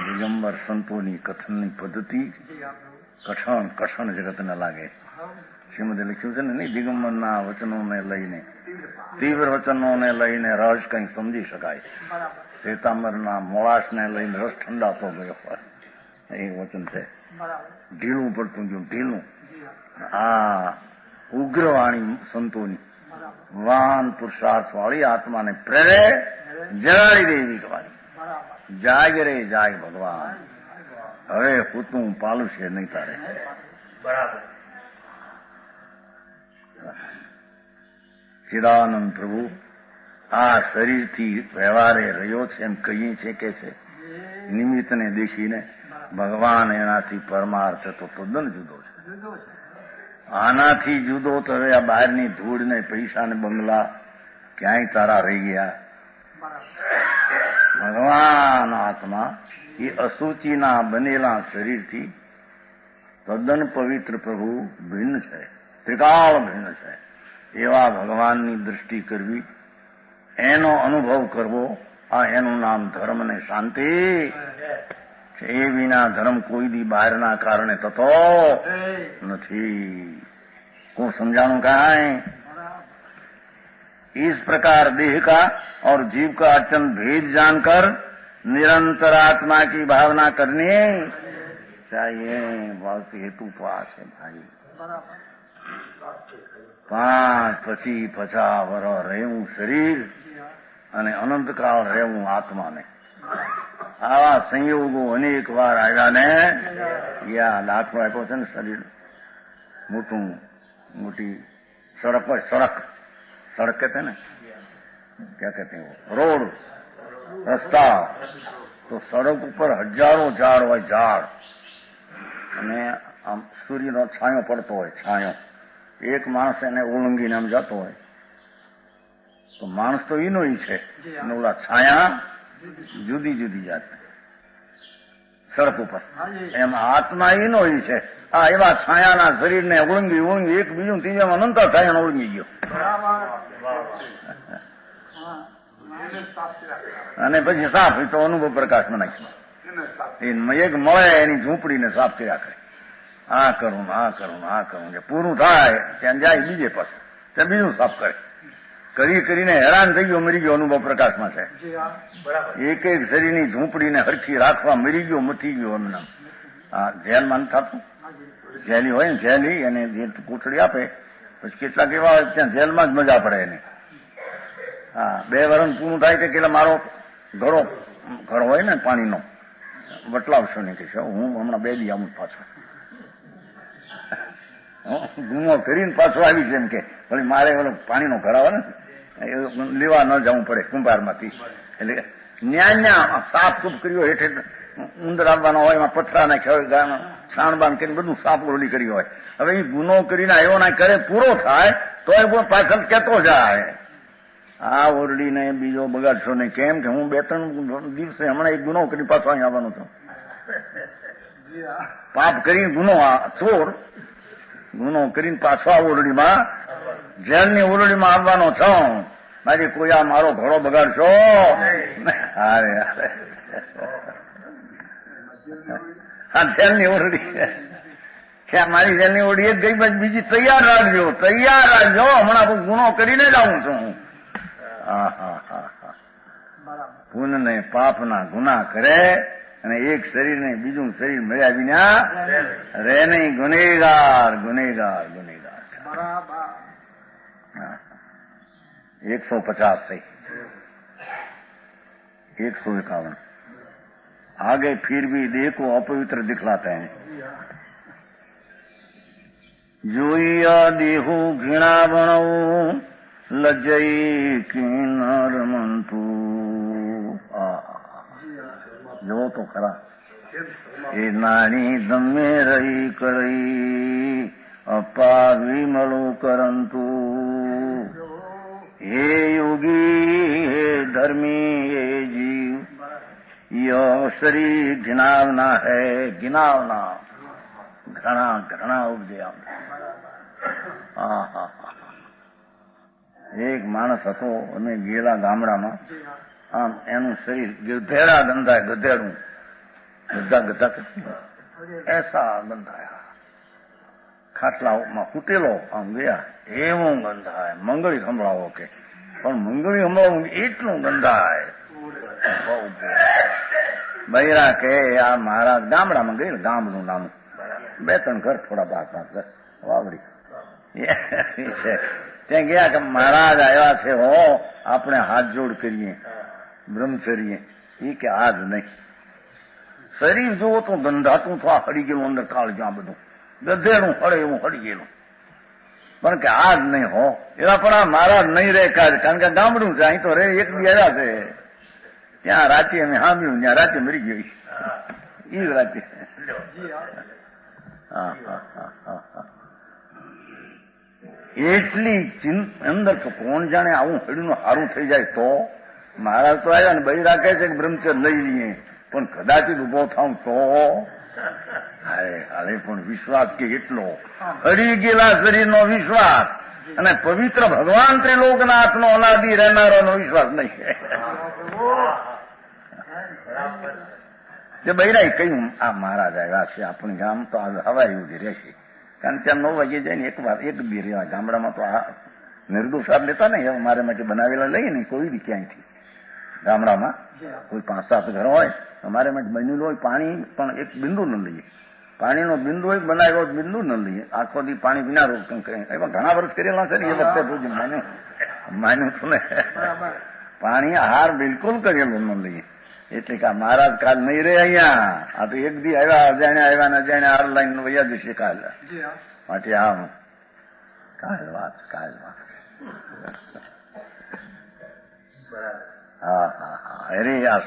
દિગંબર સંતોની કથનની પદ્ધતિ કઠણ જગતને લાગે. શ્રીમદે લખ્યું છે ને નહીં, દિગંબરના વચનોને લઈને, તીવ્ર વચનોને લઈને રસ કંઈ સમજી શકાય. શ્વેતાંબરના મોળાશને લઈને રસ ઠંડાતો ગયો હોય એ વચન છે. ઢીલું પડતું ગયું, ઢીલું. આ ઉગ્રવાણી સંતોની વાન પુરુષાર્થ વાળી આત્માને પ્રેરે જગાડી દે એવી કવાય. જાગ રે જાગ ભગવાન, હવે પૂતું પાલું છે નહીં તારે. બરાબર. ચિદાનંદ પ્રભુ આ શરીરથી વ્યવહારે રહ્યો છે એમ કહીએ છે કે છે નિમિત્તને દેખીને ભગવાન એનાથી પરમાર્થ તો તદ્દન જુદો છે. આનાથી જુદો તો હવે આ બહારની ધૂળ ને પૈસા ને બંગલા ક્યાંય તારા રહી ગયા. ભગવાન આત્મા એ અશુચિના બનેલા શરીરથી તદ્દન પવિત્ર પ્રભુ ભિન્ન છે, ત્રિકાળ ભિન્ન છે. એવા ભગવાનની દૃષ્ટિ કરવી, એનો અનુભવ કરવો, આ એનું નામ ધર્મ ને શાંતિ છે. એ વિના ધર્મ કોઈ દી બહારના કારણે થતો નથી. को समझाणु कहा है? इस प्रकार देह का और जीव का अत्यंत भेद जानकर निरंतर आत्मा की भावना करनी चाहिए. बस हेतु तो आ है भाई. 5 પછી 50 વર્ષ રહેવું શરીર અને અનંતકાળ રહેવું આત્માને. આવા સંયોગો અનેક વાર આવ્યા ને. યા દાખલો આપ્યો છે ને, શરીર मोटी सड़क पर सड़क कहते हैं ना, क्या कहते हैं वो, रोड रस्ता. तो सड़क ऊपर हजारों झाड़ હોય, ઝાડ, અને આમ સૂર્યનો છાંયો પડતો હોય, છાંયો. એક માણસ એને ઓળંગીને આમ જતો હોય તો માણસ તો એનો છે, અને ઓલા છાયા જુદી જુદી જાત સડક ઉપર. એમ આત્મા એનો છે. આ એવા છાયાના શરીરને ઓળંગી એક બીજું ત્રીજામાં અનંત છાયાને ઓળંગી ગયો. અને પછી સાફ તો અનુભવ પ્રકાશમાં નાખ્યો. એક મળે એની ઝૂંપડીને સાફ કર્યા કરે. આ કરું આ કરું આ કરું, જે પૂરું થાય ત્યાં જાય બીજે પાછું, ત્યાં બીજું સાફ કરે. કરીને હેરાન થઈ ગયો, મરી ગયો. અનુભવ પ્રકાશમાં છે. એક એક શરીરની ઝૂંપડીને હરખી રાખવા મરી ગયો, મથી ગયો. એમને આ જેલમાં થતું, જેલી હોય ને, જેલી એને જે કોટડી આપે, પછી કેટલાક એવા હોય ત્યાં જેલમાં જ મજા પડે એને. હા, 2 વર્ષ પૂરું થાય કે મારો ઘર હોય ને પાણીનો, બટલાવશો નહીં કે હું હમણાં 2 દી આવું પાછો. ગુમો કરીને પાછો આવી છે એમ કે ભલે મારે ઓલો પાણીનો ઘર આવે ને લેવા ન જવું પડે કુંભારમાંથી. એટલે ન્યા સાફ સૂફ કર્યો, હેઠે ઉંદર આવવાનો હોય, એમાં પથરા નાખ્યા હોય, છાણબાણ કરીને બધું સાફ ઓરડી કરી હોય. હવે એ ગુનો કરીને આવ્યો ના કરે, પૂરો થાય તો એ પાછળ કહેતો જાય આ ઓરડીને બીજો બગાડશો નહીં. કેમ કે હું 2-3 દિવસે હમણાં એક ગુનો કરી પાછો અહીં આવવાનો છું. પાપ કરીને ગુનો, ચોર ગુનો કરીને પાછો આ ઓરડીમાં, જેલની ઓરડીમાં આવવાનો છો. મારી કોઈ આ મારો ઘોડો બગાડશો. અરે આ જેલની ઓરડી છે, મારી જેલની ઓરડી એક ગઈ, બીજી તૈયાર રાખજો, હમણાં ગુનો કરીને જ આવું છું. પુણ્ય પાપના ગુના કરે અને એક શરીરને બીજું શરીર મળ્યા વિના રે નહીં. ગુનેગાર ગુનેગાર ગુનેગાર. 150 થઈ, 151। आगे फिर भी देह को अपवित्र दिखलाते हैं। जोइया देहु घृणा बणो लज्जई किन्नर मंतु। जो तो खरा એ નાની દમે રહી કરી અપા વિમળું કરંતુ। હે યોગી હે ધર્મી હે જીવ યો શરીર ઘિનાવના હૈ, ઘિનાવના ઘણા ઘણા ઉપજે આમ। એક માણસ હતો અને ગયેલા ગામડામાં, આમ એનું શરીર ગધેડા ગંધાય, ગધેડું ગધા ગધા એસા ગંધાયા, ખાટલામાં કૂટેલો આમ ગયા, એવું ગંધાય। મંગળી સંભળાવો કે, પણ મંગળી સંભળાવું એટલું ગંધાય બહુ। બૈરા કે આ મહારાજ ગામડામાં ગયેલા, ગામનું નામ 2-3 ઘર થોડા પાછા વાવડી છે, ત્યાં ગયા કે મહારાજ આવ્યા છે હો, આપણે હાથ જોડ કરીએ, બ્રહ્મચર્ય। એ કે આજ નહીં, શરીર જોવો તો ગંધાતું તો આ હળી ગયેલું, અંદર કાળ જ્યાં બધું ગધેડું હળે એવું હળી ગયેલું, પણ કે આજ નહીં હો। એવા પણ આ મહારાજ નહીં રહે કાજ, કારણ કે ગામડું છે, અહીં તો રે એક દી આવ્યા છે, ત્યાં રાતે અમે સાંભળ્યું, ત્યાં રાતે મરી ગઈ એ રાતે। એટલી અંદર તો કોણ જાણે આવું હળીનું સારું થઈ જાય તો। મહારાજ તો આવ્યા ને બૈરા કહે છે કે બ્રહ્મચર્ય લઈ લઈએ, પણ કદાચિત ઉભો થાવ તો હાલે પણ વિશ્વાસ કે એટલો હળી ગયેલા શરીરનો વિશ્વાસ અને પવિત્ર ભગવાન ત્રિલોકનાથનો અનાદિ રહેનારોનો વિશ્વાસ નહીં। તે બૈરાએ કહ્યું આ મહારાજ આવ્યા છે આપણી ગામ, તો આ હવાઈ ઉભી રહેશે, કારણ કે 9 વાગે જાય ને એક બી રહ્યા ગામડામાં તો આ નિર્દોષ લેતા નહીં, હવે મારે માટે બનાવેલા લઈએ ને કોઈ બી ક્યાંયથી ગામડામાં કોઈ 5-7 ઘર હોય, અમારે માટે બનેલું હોય પાણી પણ એક બિંદુ ન લઈએ, પાણીનો બિંદુ હોય બનાવ્યો બિંદુ ન લઈએ, આખો દી પાણી વિના રોગ એમાં ઘણા વર્ષ કરેલા છે ને, એ વખતે માન્યું તો ને પાણી આહાર બિલકુલ કરેલું ન લઈએ। એટલે કે મહારાજ કાલ નહીં રહે અહીંયા, આ તો એક દી આવ્યા, અજાણે આવ્યા ને અજાણે હાર લાઈન વૈયા જશે કાલ, માટે આમ કાલ વાત હા હા હા। અરે આ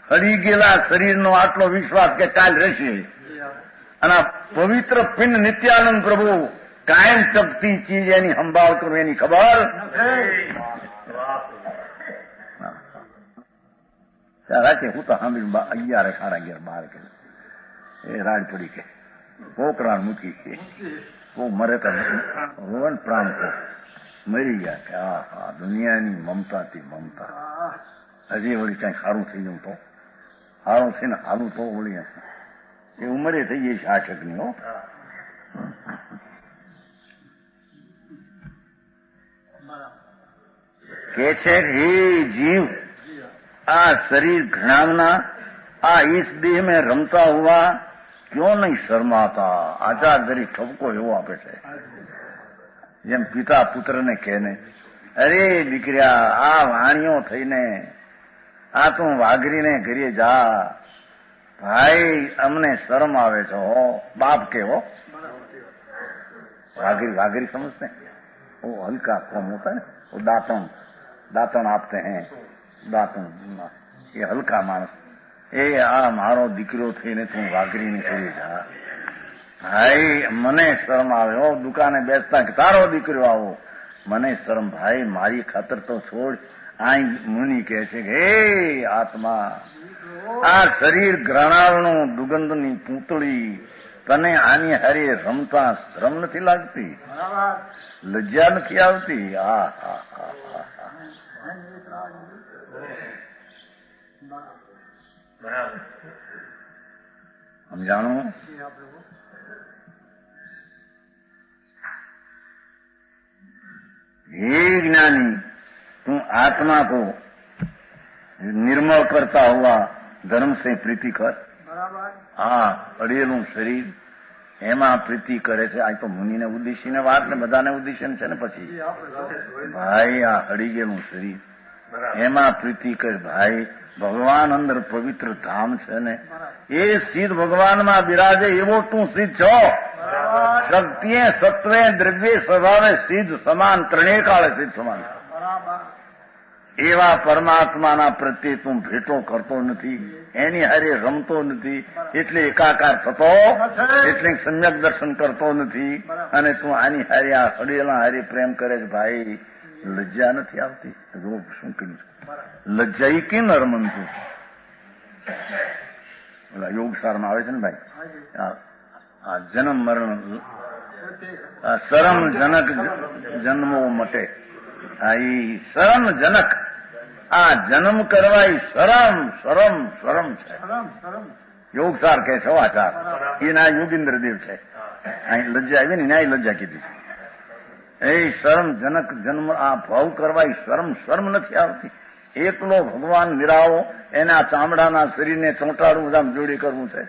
હળી ગયેલા શરીરનો આટલો વિશ્વાસ કે કાલ રહેશે, અને પવિત્ર પિંડ નિત્યાનંદ પ્રભુ કાયમ ચપતી ચીજ એની સંભાળ કરું એની ખબર। રાતે હું તો સાંભળ્યું 11, 11:30, 12 કે એ રાડ પડી કે પોકરાણ મૂકી કે બહુ મરે તો રોવન પ્રાણ તો મરી ગયા કે હા દુનિયાની મમતાથી મમતા। હજી વળી કઈ સારું થઈ ગયું તો સારું થઈને સારું તો વળી એ ઉંમરે થઈ ગઈ છે 8-ની હો। કે છે હે जीव आ शरीर घृणावना आ इस देह में रमता हुआ क्यों नहीं शर्माता। आचार दरी ठपको एवो आपे છે, જેમ પિતા પુત્રને કહે ને, અરે દીકરા આ વાણીઓ થઈને આ તું વાઘરીને ઘરે જા, ભાઈ અમને શરમ આવે છે હો। બાપ કે हो वाघरी समझते हैं, वो हल्का कौन होता है, वो दातन आपते हैं, दातन ये हल्का मानस, એ આ મારો દીકરો થઈને તું વાઘરીને ઘરે જા, ભાઈ મને શરમ આવે હો, દુકાને બેસતા કે તારો દીકરો આવો, મને શરમ ભાઈ, મારી ખાતર તો છોડ। આ મુનિ કહે છે કે હે આત્મા, આ શરીર ઘૃણાવનું દુર્ગંધની પૂતળી, તને આની હારે રમતા શરમ નથી લાગતી, લજ્જા નથી આવતી। હા હા હા હા સમજાણું। हे ज्ञानी, तुम आत्मा को निर्मल करता हुआ धर्म से प्रीति कर। हाँ, अड़ेलू शरीर એમાં પ્રીતિ કરે છે. આ તો મુનિને ઉદ્દેશીને વાત ને બધાને ઉદ્દેશીને છે ને. પછી ભાઈ આ હળી ગયેલું શરીર એમાં પ્રીતિ કરે. ભાઈ ભગવાન અંદર પવિત્ર ધામ છે ને, એ સિદ્ધ ભગવાનમાં બિરાજે એવો તું સિદ્ધ છો. શક્તિએ સત્વે દ્રવ્ય સ્વભાવે સિદ્ધ સમાન, ત્રણેય કાળે સિદ્ધ સમાન. એવા પરમાત્માના પ્રત્યે તું ભેટો કરતો નથી, એની હારે રમતો નથી, એટલે એકાકાર થતો, એટલે સમ્યક દર્શન કરતો નથી, અને તું આની હારે આ હળેલા હારે પ્રેમ કરે છે. ભાઈ લજ્જા નથી આવતી? શું કહ્યું? લજ્જાઈ કે નરમંતું ઓલા યોગસારમાં આવે છે ને ભાઈ, આ જન્મ મરણ શરમ જનક જન્મો મટે. આ ઈ શરમ જનક, આ જન્મ કરવા એ શરમ શરમ શરમ છે. યોગસાર કે છે આચાર, એના યોગીન્દ્ર દેવ છે. અહીં લજ્જા આવી ને ન્યાય લજ્જા કીધી. એ શરમ જનક જન્મ, આ ભાવ કરવા એ શરમ શરમ નથી આવતી. એકલો ભગવાન નિરાવો, એના ચામડાના શરીરને ચોંટાડવું, બધા જોડી કરવું છે.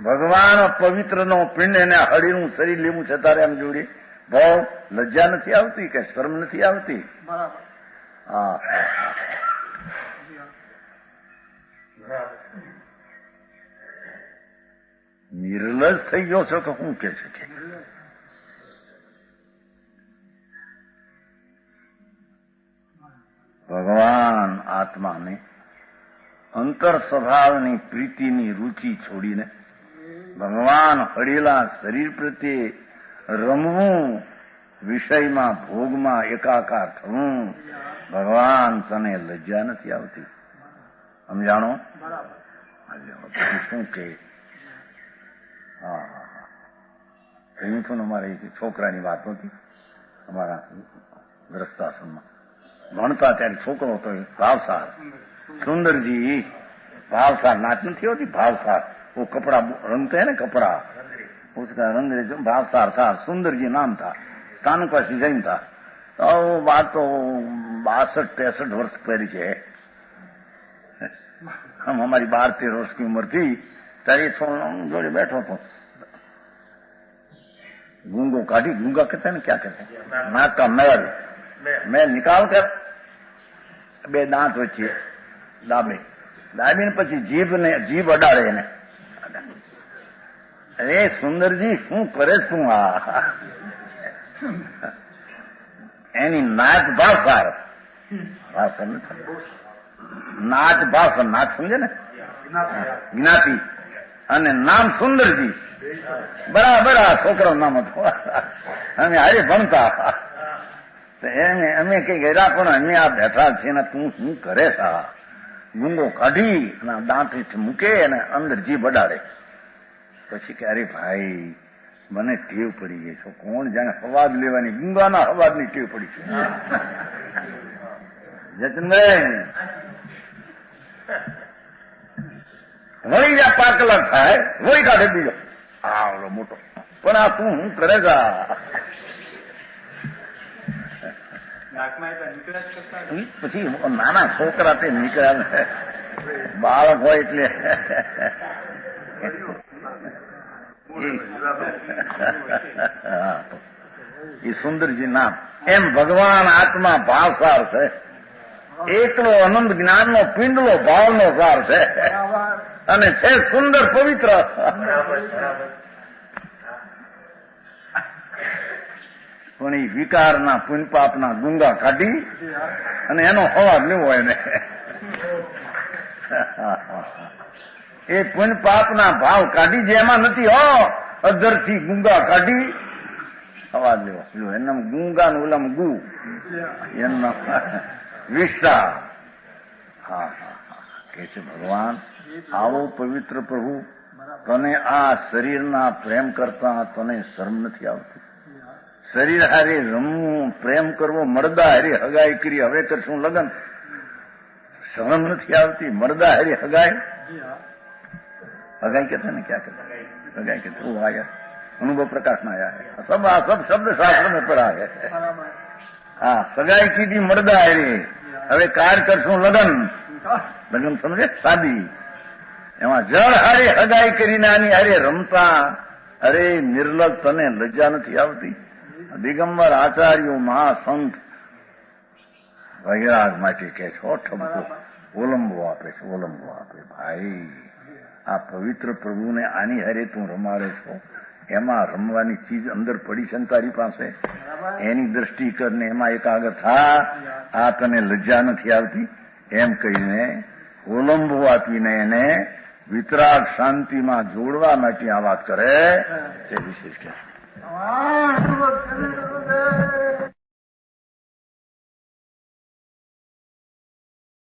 ભગવાન પવિત્રનો પિંડ એને હળીનું શરીર લેવું છે, તારે એમ જોડી ભાવ લજ્જા નથી આવતી કે શરમ નથી આવતી? હા, નિર્લજ થઈ ગયો છો તો શું કે છે? ભગવાન આત્માને અંતર સ્વભાવની પ્રીતિની રુચિ છોડીને ભગવાન હળેલા શરીર પ્રત્યે રમવું, વિષયમાં ભોગમાં એકાકાર થવું. ભગવાન તને લજ્જા નથી આવતી? સમજાણો? શું કે હા કહ્યું હતું ને, અમારે છોકરાની વાત હતી. અમારા ગ્રસ્તાશ્રમમાં ભણતા ત્યારે છોકરો હતો ભાવસાર, સુંદરજી भावसार नाच नहीं होती, भावसार वो कपड़ा रंगते हैं ना कपड़ा, उसका रंग जो भावसार था, सुंदर जी नाम था, स्थान का डिजाइन था। तो वो बात तो 62-63 वर्ष पहले है। हम हमारी 12-13 वर्ष की उम्र थी, तारी जोड़े बैठो तो गूंगो काटी, गूंगा कहते हैं ना, क्या कहते हैं, नाक का मैल निकाल कर बे दांत वच्चे दाबे, दाबीने પછી જીભ અડાડે એને। અરે સુંદરજી શું કરે તું? આ એની નાચ ભાષા, ભાષા નથી, નાચ ભાષા, નાચ સમજે ને, જ્ઞાતિ અને નામ સુંદરજી, બરાબર આ છોકરો નામ હતો। અમે હારે ભણતા, અમે કઈ ગયા પણ અમે આ બેઠા છીએ ને, તું શું કરે છે? ગુંગો કાઢી અને દાંત મૂકે અને અંદર જીભ અડાડે। પછી કે અરે ભાઈ મને ટેવ પડી ગઈ છે, કોણ જાણે અવાજ લેવાની, ગુંગાના અવાજની ટેવ પડી છે। જતનભાઈ વળી જા 5 કલાક થાય, વળી કાઢે બીજો આવડો મોટો, પણ આ તું શું કરે છે? પછી નાના છોકરા તે નીકળ્યા, બાળક હોય એટલે એ સુંદરજી નામ। એમ ભગવાન આત્મા ભાવસાર છે, એકલો અનંત જ્ઞાનનો પિંડલો ભાવનો સાર છે, અને છે સુંદર પવિત્ર। પણ એ વિકારના પુણ્યપાપના ગુંગા કાઢી અને એનો અવાજ લેવો એને, એ પુણ્યપાપના ભાવ કાઢી જે એમાં નથી, અધરથી ગુંગા કાઢી અવાજ લેવો, એના ગુંગા નું ઓલામ ગુ, એમના વિષ્ટા। હા કે છે ભગવાન આવો પવિત્ર પ્રભુ, તને આ શરીરના પ્રેમ કરતા તને શરમ નથી આવતી? શરીર હારે રમવું, પ્રેમ કરવો, મરદા હારે હગાઈ કરી, હવે કરશું લગ્ન, શરમ નથી આવતી? મરદા હારે હગાઈ, हगाई कहते हैं ना, क्या कहते हैं, हगाई कहते, वो आया अनुभव प्रकाश में आया है, सब शब्द शास्त्र में पढ़ा है। हाँ, सगाई की थी मर्दा है, હવે કાર્ય કરશું લગ્ન, લગ્ન સમજે, શાદી, એમાં જળ હારે હગાઈ કરીને આની હારે રમતા, અરે નિર્લજ, તને લજ્જા નથી આવતી? દિગંબર આચાર્યો મહાસંત વૈરાગ માટે કે છો ઠપકો ઓલંબો આપે છે, ઓલંબો આપે. ભાઈ, આ પવિત્ર પ્રભુને આની હારે તું રમાડે છો, એમાં રમવાની ચીજ અંદર પડી છે ને તારી પાસે, એની દ્રષ્ટિ કરીને એમાં એકાગ્ર થા. આ તને લજ્જા નથી આવતી? એમ કહીને ઓલંબો આપીને એને વિતરાગ શાંતિમાં જોડવા માટે આ વાત કરે છે. વિશેષ કે